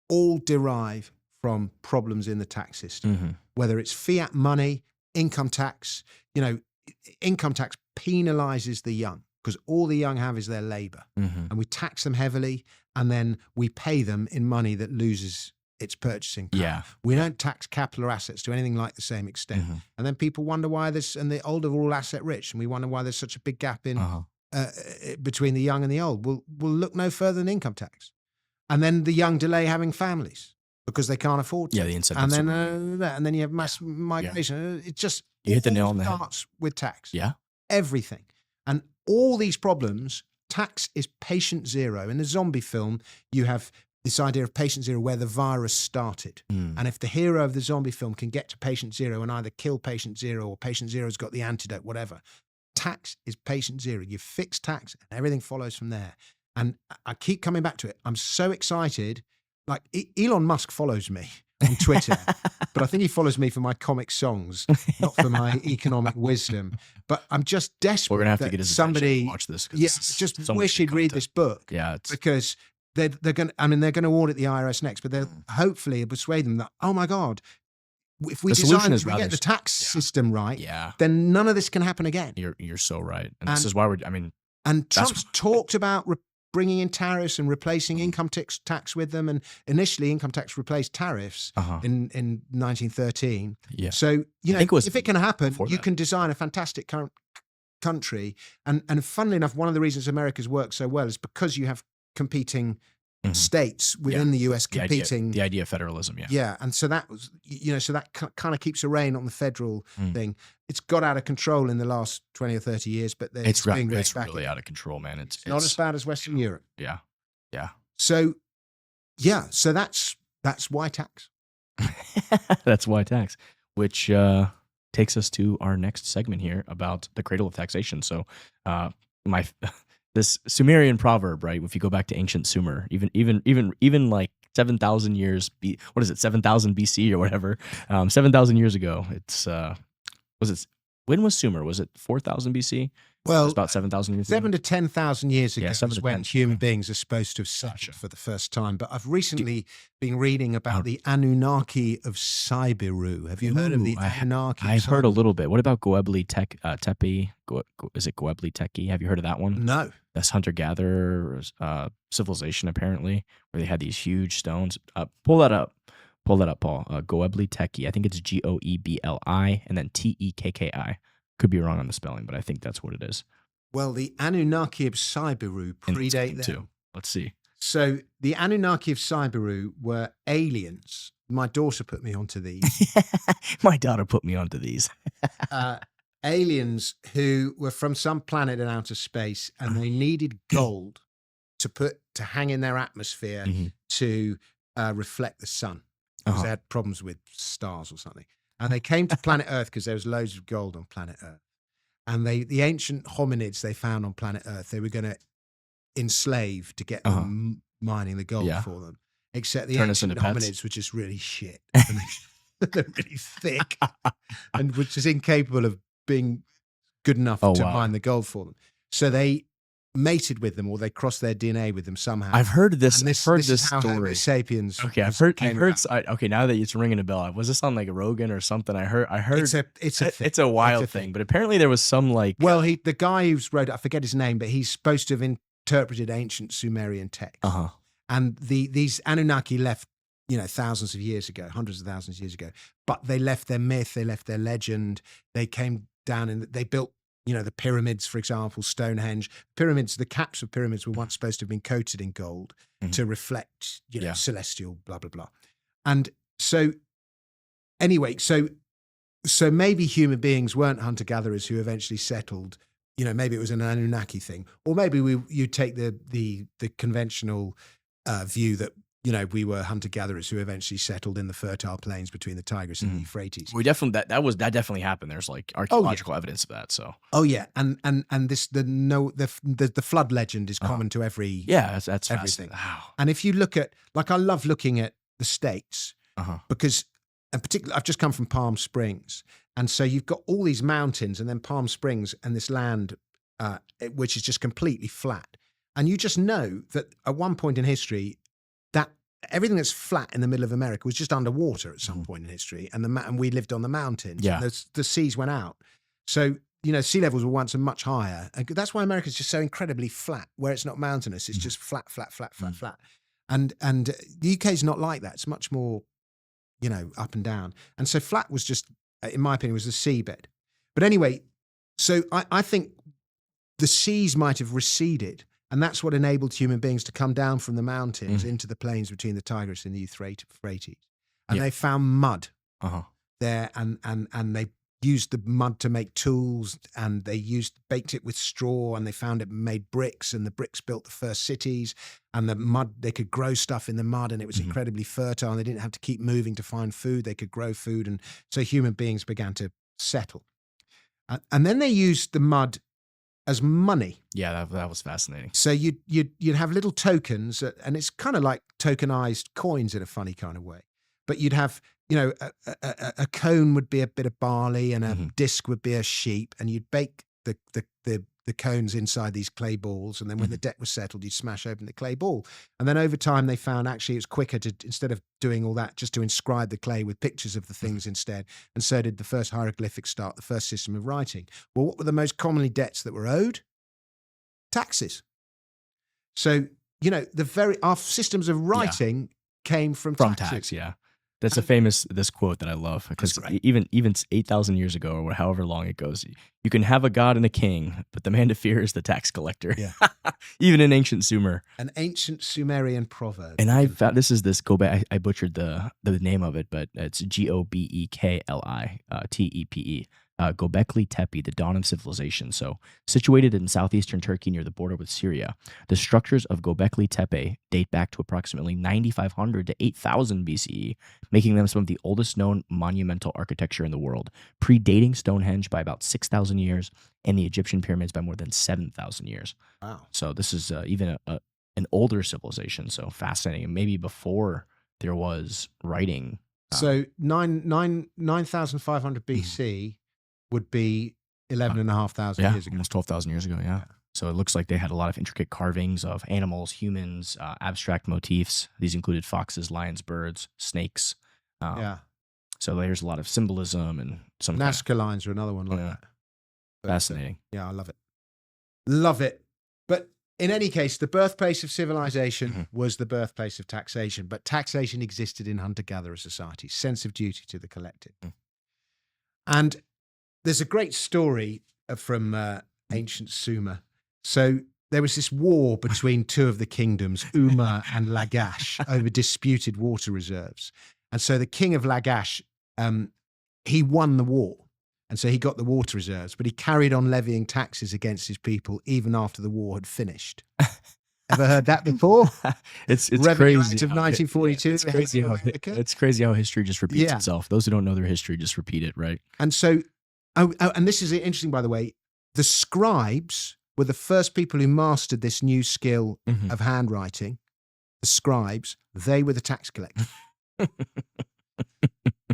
all derive from problems in the tax system, whether it's fiat money, income tax. You know, income tax penalizes the young because all the young have is their labor. And we tax them heavily, and then we pay them in money that loses its purchasing power. Yeah. We don't tax capital or assets to anything like the same extent. And then people wonder why and the old are all asset rich, and we wonder why there's such a big gap in between the young and the old. We'll look no further than income tax. And then the young delay having families because they can't afford to. Yeah, the incentives. And then you have mass migration. It just You hit the nail on the head. starts with tax. Yeah. Everything. And all these problems, tax is patient zero. In the zombie film, you have this idea of patient zero where the virus started. And if the hero of the zombie film can get to patient zero and either kill patient zero or patient zero's got the antidote, whatever, tax is patient zero. You fix tax and everything follows from there. And I keep coming back to it. I'm so excited. Like Elon Musk follows me on Twitter, but I think he follows me for my comic songs, not for my economic wisdom. But I'm just desperate. We're gonna have to that get his somebody attention to watch this. Yeah, I just wish he'd read this book. Yeah, because they're going. I mean, they're going to audit the IRS next, but they'll hopefully persuade them that, oh my God, if we get the tax system right, then none of this can happen again. You're so right, and this is why we're. I mean, and Trump's talked about bringing in tariffs and replacing income tax with them, and initially income tax replaced tariffs in 1913. Yeah. So if it can happen, you can design a fantastic country, and funnily enough, one of the reasons America's worked so well is because you have competing states within the US competing. The idea of federalism, Yeah, and so that was, so that kind of keeps a rein on the federal thing. It's got out of control in the last 20 or 30 years, but it's really out of control, man. It's not as bad as Western Europe. Yeah. So, so that's why tax. That's why tax, which takes us to our next segment here about the cradle of taxation. So, this Sumerian proverb, right? If you go back to ancient Sumer, even like 7,000 years, 7,000 BC or whatever, 7,000 years ago. It's when was Sumer? Was it 4,000 BC? Well, it was about 7,000 years. 7 to 10,000 years ago is when human beings are supposed to have settled for the first time. But I've recently been reading about the Anunnaki of Cyberu. Have you heard of the Anunnaki? I've heard a little bit. What about Göbekli Tepe? Is it Göbekli Tepe? Have you heard of that one? No. That's hunter-gatherer civilization, apparently, where they had these huge stones. Pull that up, Paul. Göbekli Tepe. I think it's Goebli and then Tekki. Could be wrong on the spelling, but I think that's what it is. Well, the Anunnaki of Cyberu predate them too. Let's see. So the Anunnaki of Cyberu were aliens. My daughter put me onto these. My daughter put me onto these. Aliens who were from some planet in outer space, and they needed gold to hang in their atmosphere to reflect the sun, because they had problems with stars or something. And they came to planet Earth because there was loads of gold on planet Earth. And the ancient hominids they found on planet Earth, they were going to enslave to get them mining the gold for them. Except the ancient hominids were just really shit. And they're really thick and were just incapable of being good enough to mine the gold for them. So they mated with them or they crossed their DNA with them somehow. I've heard this. And I've heard this this is how Homo story. sapiens. Okay, I've heard. Okay, now that it's ringing a bell, was this on like Rogan or something? I heard. It's a thing. It's a wild thing, but apparently there was some like. Well, the guy who's wrote it, I forget his name, but he's supposed to have interpreted ancient Sumerian texts. And these Anunnaki left, thousands of years ago, hundreds of thousands of years ago. But they left their myth, they left their legend. They came down and they built. The pyramids, for example, Stonehenge. Pyramids, the caps of pyramids were once supposed to have been coated in gold to reflect, celestial, blah, blah, blah. And so, anyway, so maybe human beings weren't hunter-gatherers who eventually settled. Maybe it was an Anunnaki thing. Or maybe you take the conventional view that, we were hunter-gatherers who eventually settled in the fertile plains between the Tigris and the Euphrates. We definitely that definitely happened. There's like archaeological evidence of that. So and this the flood legend is common to every that's everything. Wow. And if you look at I love looking at the states because and particularly I've just come from Palm Springs, and so you've got all these mountains and then Palm Springs and this land which is just completely flat, and you just know that at one point in history that everything that's flat in the middle of America was just underwater at some point in history, and we lived on the mountains. Yeah. And the seas went out. So, sea levels were once much higher. And that's why America's just so incredibly flat, where it's not mountainous. It's just flat. And the UK is not like that. It's much more, up and down. And so flat was just, in my opinion, was the seabed. But anyway, so I think the seas might have receded. And that's what enabled human beings to come down from the mountains into the plains between the Tigris and the Euphrates. And they found mud there, and they used the mud to make tools, and they baked it with straw, and they found it made bricks, and the bricks built the first cities, and the mud, they could grow stuff in the mud, and it was incredibly fertile, and they didn't have to keep moving to find food. They could grow food, and so human beings began to settle. And then they used the mud as money. Yeah, that was fascinating. So you'd have little tokens, and it's kind of like tokenized coins in a funny kind of way. But you'd have, a cone would be a bit of barley, and a disc would be a sheep, and you'd bake the cones inside these clay balls, and then when the debt was settled, you'd smash open the clay ball. And then over time, they found actually it was quicker to, instead of doing all that, just to inscribe the clay with pictures of the things instead. And so did the first hieroglyphics start, the first system of writing. Well, what were the most debts that were owed? Taxes. So, our systems of writing came from taxes. Tax, yeah. That's this quote that I love, because even 8,000 years ago, or however long it goes, you can have a god and a king, but the man to fear is the tax collector. Yeah. Even in ancient Sumer. An ancient Sumerian proverb. And I found Gobek. I butchered the name of it, but it's Gobekli Tepe. Gobekli Tepe, the dawn of civilization. So, situated in southeastern Turkey near the border with Syria, the structures of Gobekli Tepe date back to approximately 9,500 to 8,000 BCE, making them some of the oldest known monumental architecture in the world, predating Stonehenge by about 6,000 years and the Egyptian pyramids by more than 7,000 years. Wow. So this is even an older civilization, so fascinating. And maybe before there was writing. So 9,500 BC would be 11,500 years ago. Almost 12,000 years ago, yeah. So it looks like they had a lot of intricate carvings of animals, humans, abstract motifs. These included foxes, lions, birds, snakes. So there's a lot of symbolism and some Nazca lines are another one like that. But, fascinating. I love it. Love it. But in any case, the birthplace of civilization was the birthplace of taxation. But taxation existed in hunter-gatherer societies, sense of duty to the collective. And there's a great story from ancient Sumer. So there was this war between two of the kingdoms, Umma and Lagash, over disputed water reserves. And so the king of Lagash, he won the war. And so he got the water reserves, but he carried on levying taxes against his people even after the war had finished. Ever heard that before? It's Revenue crazy. Act of 1942. It's crazy how history just repeats itself. Those who don't know their history just repeat it, right? And so, and this is interesting, by the way, the scribes were the first people who mastered this new skill of handwriting. The scribes, they were the tax collectors.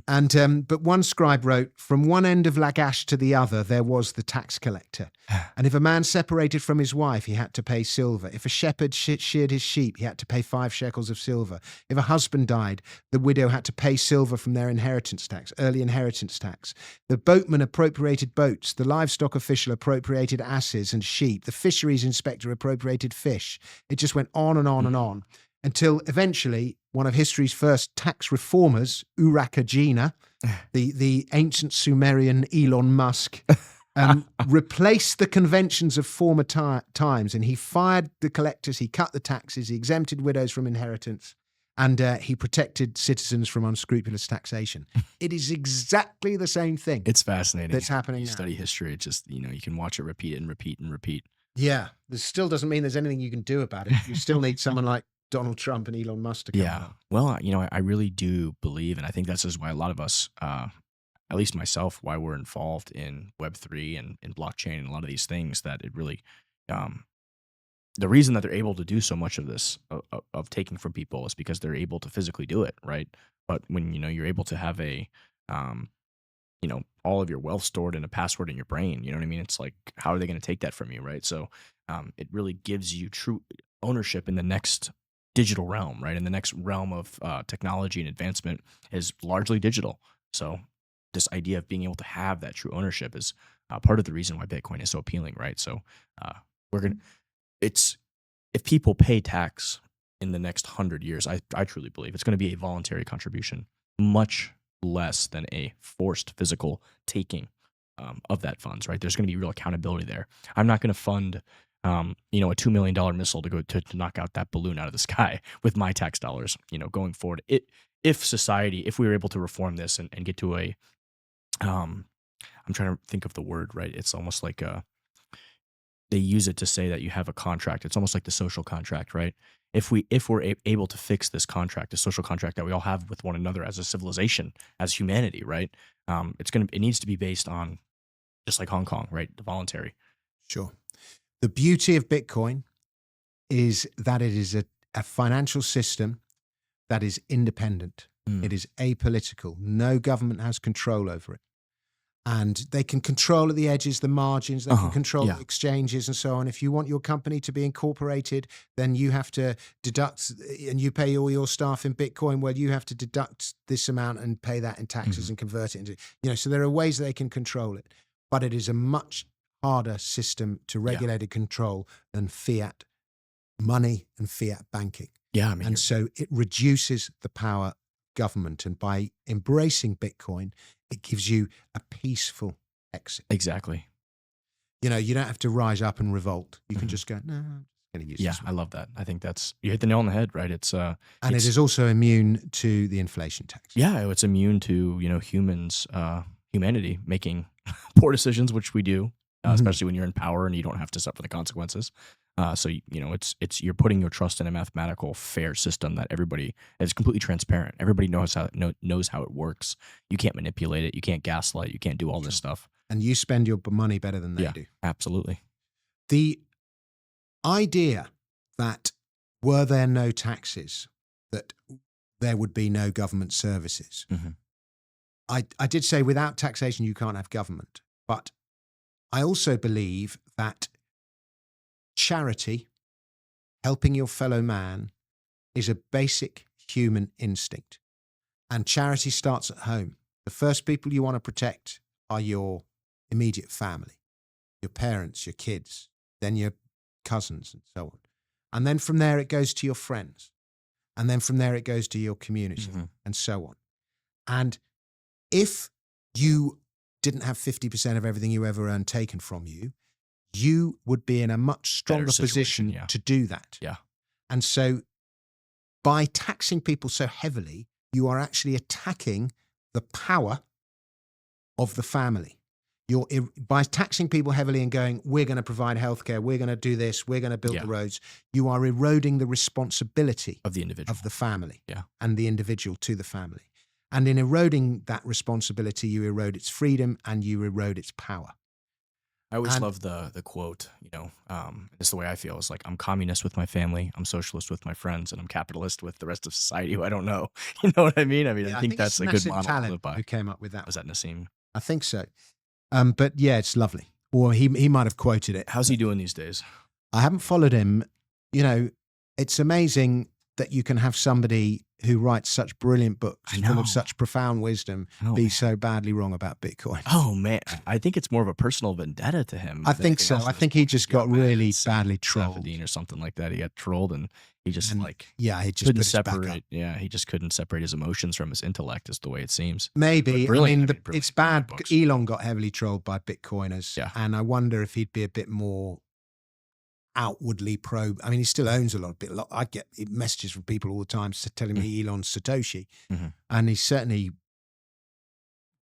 But one scribe wrote, from one end of Lagash to the other, there was the tax collector. And if a man separated from his wife, he had to pay silver. If a shepherd sheared his sheep, he had to pay 5 shekels of silver. If a husband died, the widow had to pay silver from their inheritance tax, early inheritance tax. The boatman appropriated boats. The livestock official appropriated asses and sheep. The fisheries inspector appropriated fish. It just went on and on and on, until eventually one of history's first tax reformers, Urakajina, the ancient Sumerian Elon Musk, replaced the conventions of former times, and he fired the collectors, he cut the taxes, he exempted widows from inheritance, and he protected citizens from unscrupulous taxation. It is exactly the same thing. It's fascinating. That's happening You now. study history, it just, you can watch it repeat and repeat and repeat. Yeah, this still doesn't mean there's anything you can do about it. You still need someone like Donald Trump and Elon Musk to come along. Well, I really do believe, and I think that's just why a lot of us, at least myself, why we're involved in Web3 and blockchain and a lot of these things, that it really, the reason that they're able to do so much of this, of taking from people, is because they're able to physically do it, right? But when, you're able to have all of your wealth stored in a password in your brain, you know what I mean? It's like, how are they going to take that from you, right? So it really gives you true ownership in the next digital realm, right? And the next realm of technology and advancement is largely digital. So this idea of being able to have that true ownership is part of the reason why Bitcoin is so appealing, right? So if people pay tax in the next 100 years, I truly believe it's going to be a voluntary contribution, much less than a forced physical taking of that funds, right? There's going to be real accountability there. I'm not going to fund a $2 million missile to go to knock out that balloon out of the sky with my tax dollars, going forward. If we were able to reform this and get to a, I'm trying to think of the word, right? It's almost like they use it to say that you have a contract. It's almost like the social contract, right? If we're able to fix this contract, the social contract that we all have with one another as a civilization, as humanity, right? It needs to be based on, just like Hong Kong, right? The voluntary. Sure. The beauty of Bitcoin is that it is a financial system that is independent. It is apolitical. No government has control over it. And they can control at the edges, the margins, they can control the exchanges and so on. If you want your company to be incorporated, then you have to deduct, and you pay all your staff in Bitcoin, well, you have to deduct this amount and pay that in taxes and convert it into, so there are ways they can control it. But it is a much harder system to regulate and control than fiat money and fiat banking. Yeah, and so it reduces the power of government. And by embracing Bitcoin, it gives you a peaceful exit. Exactly. You don't have to rise up and revolt. You can just go, no, I'm going to use this one. I love that. I think you hit the nail on the head, right? It is also immune to the inflation tax. Yeah, it's immune to, humanity making poor decisions, which we do, especially when you're in power and you don't have to suffer the consequences. So you're putting your trust in a mathematical, fair system that everybody is completely transparent. Everybody knows how it works. You can't manipulate it. You can't gaslight. You can't do all this stuff. And you spend your money better than they do. Absolutely. The idea that were there no taxes, that there would be no government services. I did say without taxation you can't have government, but I also believe that charity, helping your fellow man, is a basic human instinct. And charity starts at home. The first people you want to protect are your immediate family, your parents, your kids, then your cousins and so on. And then from there it goes to your friends. And then from there it goes to your community and so on. And if you didn't have 50% of everything you ever earned taken from you, you would be in a much stronger position to do that. Yeah. And so by taxing people so heavily, you are actually attacking the power of the family. By taxing people heavily and going, we're going to provide healthcare, we're going to do this, we're going to build the roads, you are eroding the responsibility of the individual, of the family, yeah, and the individual to the family. And in eroding that responsibility, you erode its freedom and you erode its power. I always And love the quote, it's the way I feel. It's like, I'm communist with my family, I'm socialist with my friends, and I'm capitalist with the rest of society who I don't know. You know what I mean? I mean, I yeah, I think think it's that's a good Nassim model to Taleb live by. who came up with that. Was that Nassim? I think so. But yeah, it's lovely. Or he might have quoted it. How's he doing these days? I haven't followed him. It's amazing that you can have somebody who writes such brilliant books, I full know. of such profound wisdom, Oh, be man. so badly wrong about Bitcoin. Oh man, I think it's more of a personal vendetta to him. I than think anything so. else I at this think he point. just He got got mad at really Sam- badly trolled. Safadine or something like that. He got trolled, and he just And yeah, he just couldn't put his back up. separate. Yeah, he just couldn't separate his emotions from his intellect, is the way it seems. Maybe. But brilliant. I mean, I mean, brilliant. it's bad. Books. Elon got heavily trolled by Bitcoiners. Yeah. And I wonder if he'd be a bit more outwardly I mean, he still owns a lot. I get messages from people all the time telling me Elon's Satoshi. Mhm. And he's certainly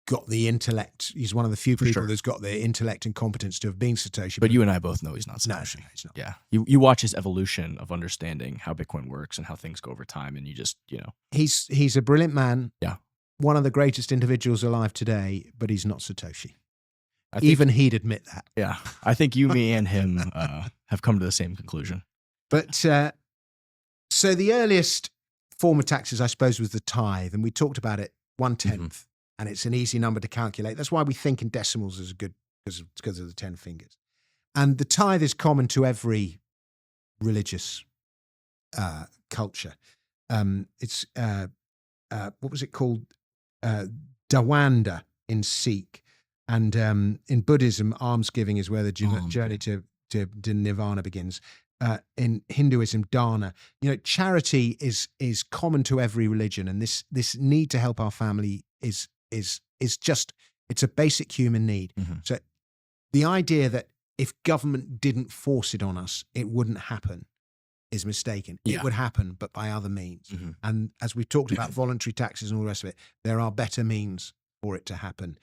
got the intellect. He's one of the few For people sure. that's got the intellect and competence to have been Satoshi. But you and I both know he's not No, Satoshi. he's not. Yeah, you watch his evolution of understanding how Bitcoin works and how things go over time, and you just He's a brilliant man. Yeah. One of the greatest individuals alive today, but he's not Satoshi. I think, Even he'd admit that. yeah, I think you, me, and him have come to the same conclusion. But so the earliest form of taxes, I suppose, was the tithe, and we talked about it 1/10, and it's an easy number to calculate. That's why we think in decimals is good because of the 10 fingers. And the tithe is common to every religious culture. It's what was it called? Dawanda in Sikh, and in Buddhism, almsgiving is where the journey to nirvana begins. In Hinduism, dana. Charity is common to every religion, and this need to help our family is just, it's a basic human need. Mhm. So the idea that if government didn't force it on us, it wouldn't happen is mistaken. Yeah. It would happen, but by other means. Mhm. And as we've talked about voluntary taxes and all the rest of it, there are better means for it to happen.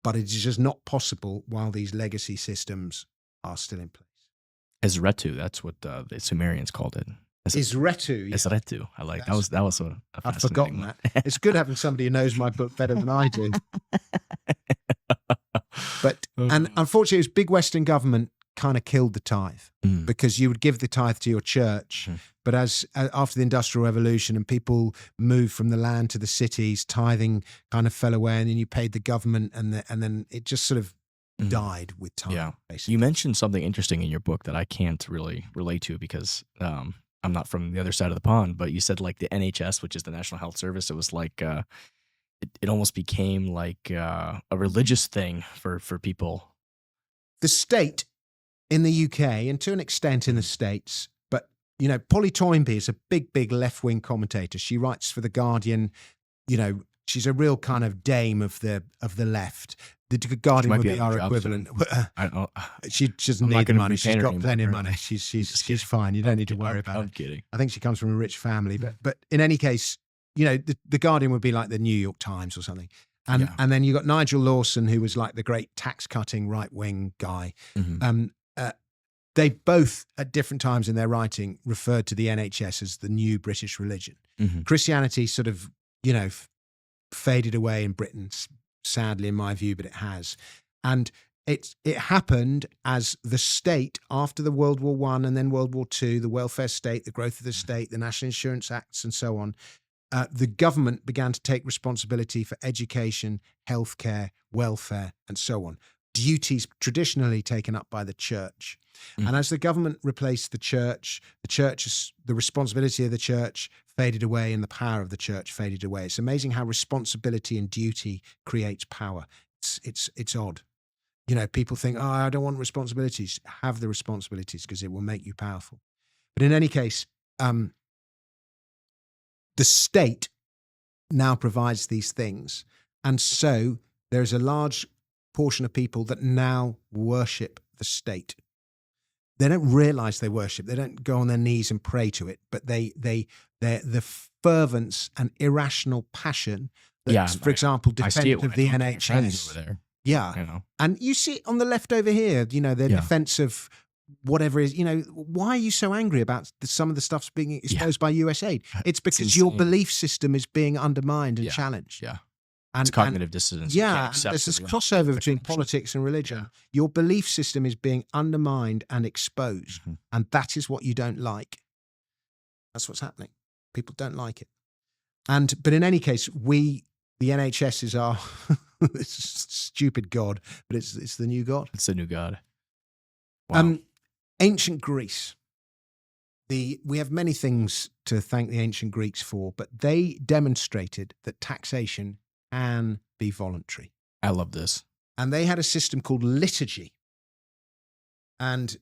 But it is just not possible while these legacy systems are still in place. Ezretu, that's what the Sumerians called it. Isretu. Yeah. Ezretu. I like That's- that was a I'd fascinating forgotten one. that. It's good having somebody who knows my book better than I do. But and unfortunately, it was big Western government kind of killed the tithe, Mm. because you would give the tithe to your church. Mhm. But after the Industrial Revolution and people moved from the land to the cities, tithing kind of fell away, and then you paid the government, and then it just sort of Mhm. died with time. Yeah. basically. You mentioned something interesting in your book that I can't really relate to because I'm not from the other side of the pond, but you said like the NHS, which is the National Health Service, it was like it almost became like a religious thing for people. The state in the UK, and to an extent in the States, but Polly Toynbee is a big left-wing commentator. She writes for The Guardian. She's a real kind of dame of the left. The Guardian might would be be at our the job equivalent. I don't. She doesn't I'm not need the gonna money. be She's paying her got anymore, plenty of apparently. money. She's fine. You don't need to worry about I'm it. kidding. I think she comes from a rich family, but in any case, the Guardian would be like the New York Times or something. And Yeah. and then you got Nigel Lawson, who was like the great tax cutting right wing guy. Mhm. They both at different times in their writing referred to the NHS as the new British religion. Mhm. Christianity sort of faded away in Britain, sadly in my view, but it has. And it happened as the state, after the World War I and then World War II, the welfare state, the growth of the state, the National Insurance Acts and so on, the government began to take responsibility for education, healthcare, welfare, and so on. Duties traditionally taken up by the church. Mm. And as the government replaced the responsibility of the church faded away and the power of the church faded away. It's amazing how responsibility and duty creates power. It's odd. People think, oh, I don't want responsibilities. Have the responsibilities because it will make you powerful. But in any case, the state now provides these things. And so there's a large portion of people that now worship the state. They don't realize they worship. They don't go on their knees and pray to it, but they're the fervence and irrational passion that, Yeah, for example, I see it defended when of the I talk to my friends NHS. over there. Yeah. And you see it on the left over here, their Yeah. defense of whatever is, why are you so angry about some of the stuff's being exposed by US aid? It's because your insane. belief system is being undermined and Yeah. challenged. Yeah. It's cognitive dissonance. You can't Yeah, and accept there's this the crossover between information. politics and religion. Your belief system is being undermined and exposed, and that is what you don't like. That's what's happening. People don't like it. But in any case, the NHS is our it's a stupid god, but it's the new god. It's the new god. Wow. Ancient Greece. We have many things to thank the ancient Greeks for, but they demonstrated that taxation can be voluntary. I love this. And they had a system called liturgy. And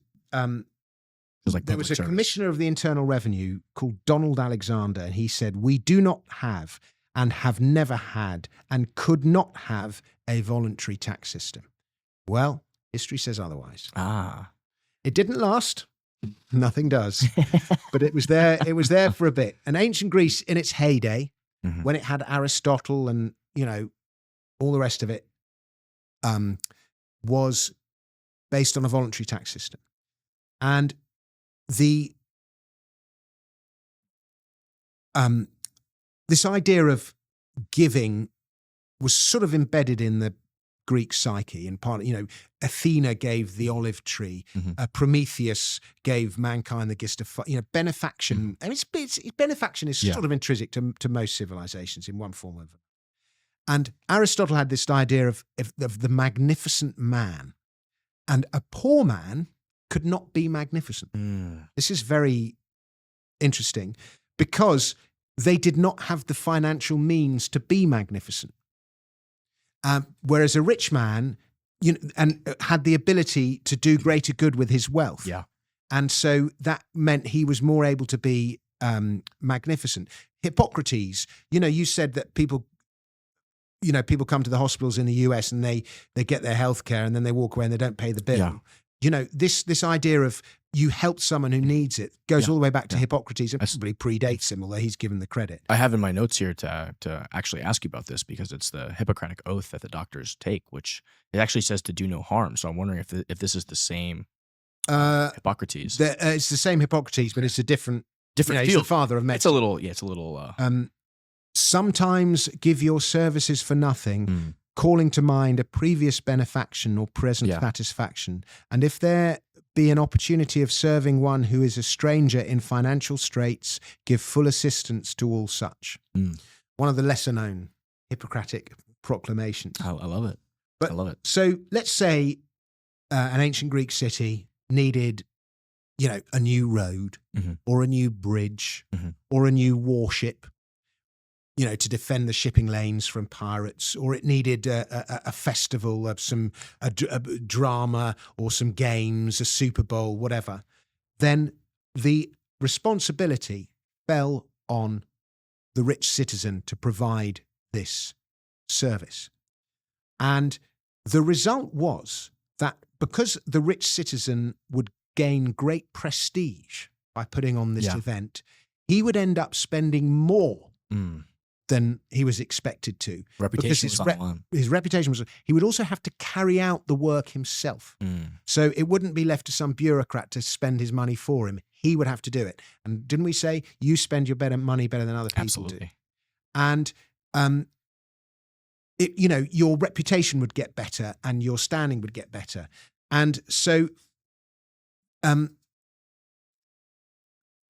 Like there was a public service. commissioner of the Internal Revenue called Donald Alexander, and he said, "We do not have and have never had and could not have a voluntary tax system." Well, history says otherwise. It didn't last. Nothing does. But it was there. It was there for a bit. And ancient Greece, in its heyday, when it had Aristotle and, all the rest of it, was based on a voluntary tax system. And this idea of giving was sort of embedded in the Greek psyche, and part, Athena gave the olive tree, Prometheus gave mankind the gift of, benefaction. I mean, benefaction is sort of intrinsic to most civilizations in one form or another. And Aristotle had this idea of the magnificent man, and a poor man could not be magnificent. This is very interesting because they did not have the financial means to be magnificent. Whereas a rich man, had the ability to do greater good with his wealth. Yeah. And so that meant he was more able to be magnificent. Hippocrates, you said that people come to the hospitals in the US and they get their health care and then they walk away and they don't pay the bill. Yeah. This idea of you help someone who needs it goes all the way back to Hippocrates, and probably predates him, although he's given the credit. I have in my notes here to actually ask you about this, because it's the Hippocratic oath that the doctors take, which it actually says to do no harm. So I'm wondering if this is the same Hippocrates. It's the same Hippocrates, but it's a different field. He's the father of medicine. It's a little. Sometimes give your services for nothing, calling to mind a previous benefaction or present satisfaction. And if there be an opportunity of serving one who is a stranger in financial straits, give full assistance to all such. One of the lesser known Hippocratic proclamations. I love it. But, I love it. So let's say an ancient Greek city needed, a new road or a new bridge or a new warship, to defend the shipping lanes from pirates, or it needed a festival of a drama or some games, a Super Bowl, whatever. Then the responsibility fell on the rich citizen to provide this service. And the result was that because the rich citizen would gain great prestige by putting on this event, he would end up spending more than he was expected to. Reputation was on the line. His reputation was. He would also have to carry out the work himself. So it wouldn't be left to some bureaucrat to spend his money for him. He would have to do it. And didn't we say you spend your money better than other people Absolutely. do? And your reputation would get better and your standing would get better. And so, and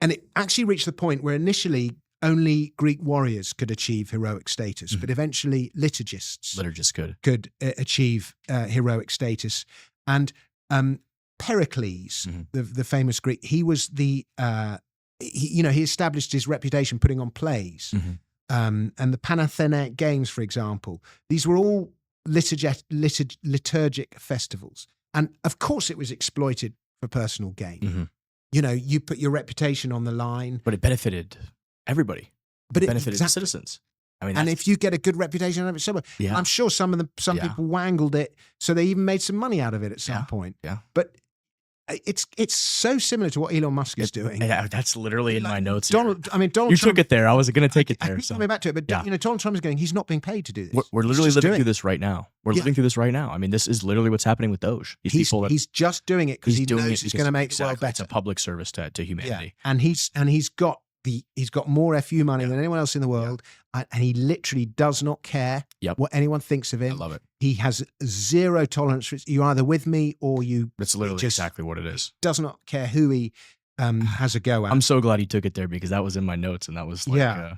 it actually reached the point where initially only Greek warriors could achieve heroic status, but eventually liturgists could achieve heroic status. And Pericles, the famous Greek, he was he established his reputation putting on plays. And the Panathenaic Games, for example, these were all liturgic festivals. And of course it was exploited for personal gain. You put your reputation on the line. But it benefited everybody. But it benefited the citizens. I mean, and if you get a good reputation out of it, I'm sure some people wangled it, so they even made some money out of it at some point. Yeah. But it's so similar to what Elon Musk is doing. Yeah, that's literally in my notes. Donald you Trump took it there. I was going to take it there. So coming back to it, but Donald Trump is going. He's not being paid to do this. We're literally living through this right now. We're living through this right now. I mean, this is literally what's happening with Doge. He's just doing it because he knows it's going to make the world better. It's a public service to humanity. Yeah. And he's got he's got more FU money than anyone else in the world, and he literally does not care what anyone thinks of him. I love it. He has zero tolerance for it. You're either with me or you. That's literally exactly what it is. Does not care who he has a go at. I'm so glad he took it there because that was in my notes, and that was like, I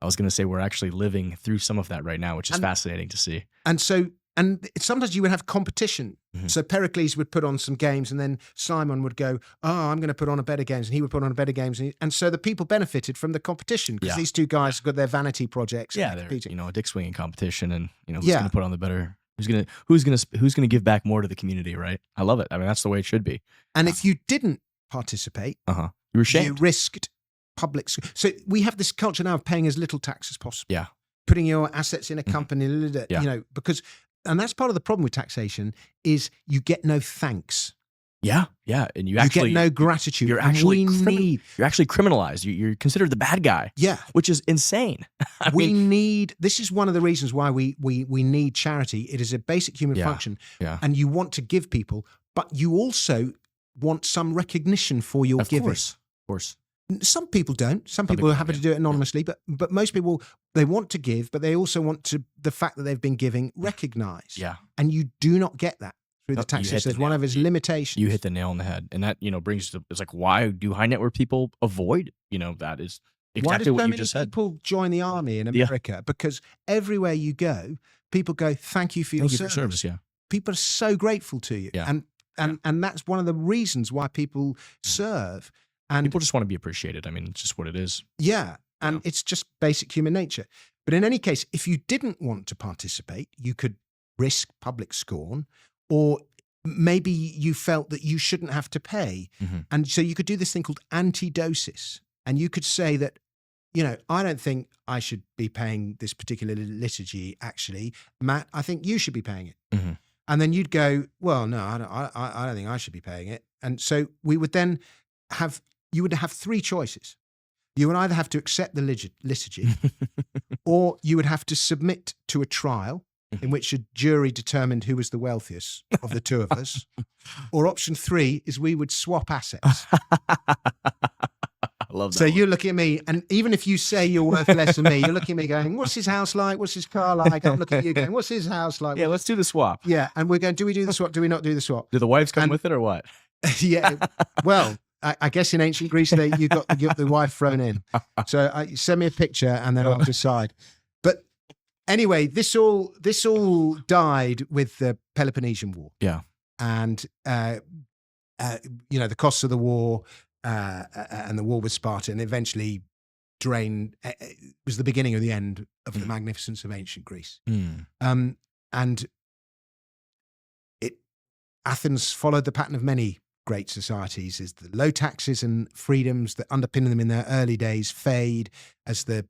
was going to say we're actually living through some of that right now, which is fascinating to see. And sometimes you would have competition. So Pericles would put on some games, and then Simon would go, "Oh, I'm going to put on a better games," and he would put on a better games, and so the people benefited from the competition because these two guys have got their vanity projects. Yeah, they're a dick swinging competition, and who's going to put on the better. Who's gonna give back more to the community, right? I love it. I mean, that's the way it should be. And if you didn't particicate, you were shamed. You risked public. So we have this culture now of paying as little tax as possible. Yeah, putting your assets in a company, because. And that's part of the problem with taxation is you get no thanks. Yeah, and you get no gratitude. You're actually criminalized. You're considered the bad guy. Yeah, which is insane. This is one of the reasons why we need charity. It is a basic human function. Yeah, and you want to give people, but you also want some recognition for your giving. Of course. Some people don't. Some people are happy to do it anonymously, but most people, they want to give, but they also want the fact that they've been giving recognized. Yeah. And you do not get that through the tax system. It's one of its limitations. You hit the nail on the head. And that, brings to, it's like, why do high net worth people avoid, that is exactly what you just said. Why do so many people join the army in America? Because everywhere you go, people go, thank you for your service. Yeah. People are so grateful to you. Yeah. And that's one of the reasons why people serve. And people just want to be appreciated. I mean, it's just what it is. Yeah. And it's just basic human nature. But in any case, if you didn't want to participate, you could risk public scorn, or maybe you felt that you shouldn't have to pay. And so you could do this thing called antidosis. And you could say that, I don't think I should be paying this particular liturgy, actually. Matt, I think you should be paying it. And then you'd go, well, no, I don't think I should be paying it. And so we would then you would have three choices. You would either have to accept the liturgy, or you would have to submit to a trial in which a jury determined who was the wealthiest of the two of us. Or option three is we would swap assets. I love that. So you're looking at me, and even if you say you're worth less than me, you're looking at me going, what's his house like? What's his car like? I'm looking at you going, what's his house like? Yeah, let's do the swap. Yeah, and we're going, do we do the swap? Do we not do the swap? Do the wives come with it or what? Yeah, well... I guess in ancient Greece, you got the wife thrown in. So send me a picture and then I'll decide. But anyway, this all died with the Peloponnesian War. Yeah. And, the costs of the war and the war with Sparta, and eventually was the beginning of the end of the magnificence of ancient Greece. And Athens followed the pattern of many great societies, is the low taxes and freedoms that underpin them in their early days fade as the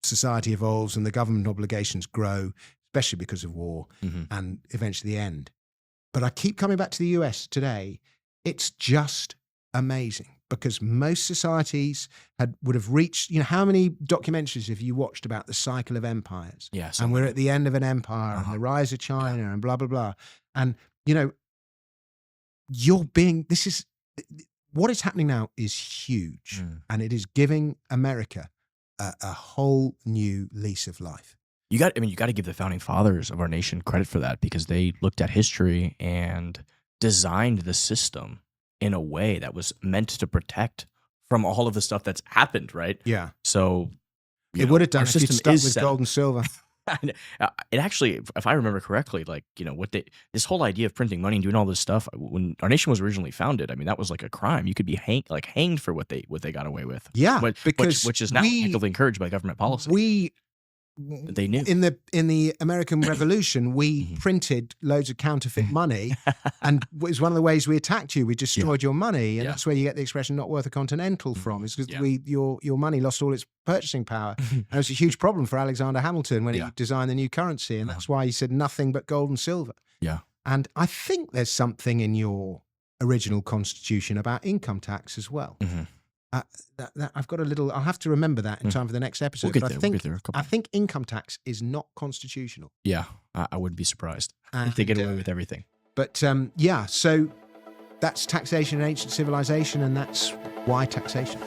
society evolves and the government obligations grow, especially because of war, and eventually end. But I keep coming back to the US today. It's just amazing because most societies would have reached, how many documentaries have you watched about the cycle of empires? Yeah. And we're at the end of an empire and the rise of China and blah, blah, blah. And, what is happening now is huge, and it is giving America a whole new lease of life. You got to give the founding fathers of our nation credit for that, because they looked at history and designed the system in a way that was meant to protect from all of the stuff that's happened, right? Yeah. So it would have done if you'd stuck with gold and silver. It actually, if I remember correctly, this whole idea of printing money and doing all this stuff, when our nation was originally founded, I mean, that was like a crime. You could be hanged for what they got away with. Yeah, because which is now actively encouraged by government policy. They knew in the American Revolution, we printed loads of counterfeit money, and it was one of the ways we attacked you. We destroyed your money, and that's where you get the expression "not worth a continental" from. Is because your money lost all its purchasing power, and it was a huge problem for Alexander Hamilton when he designed the new currency, and that's why he said nothing but gold and silver. Yeah, and I think there's something in your original constitution about income tax as well. I've got a little. I'll have to remember that in time for the next episode. We'll get there. I think income tax is not constitutional. Yeah, I wouldn't be surprised if they get away with everything. But so that's taxation in ancient civilization, and that's why taxation.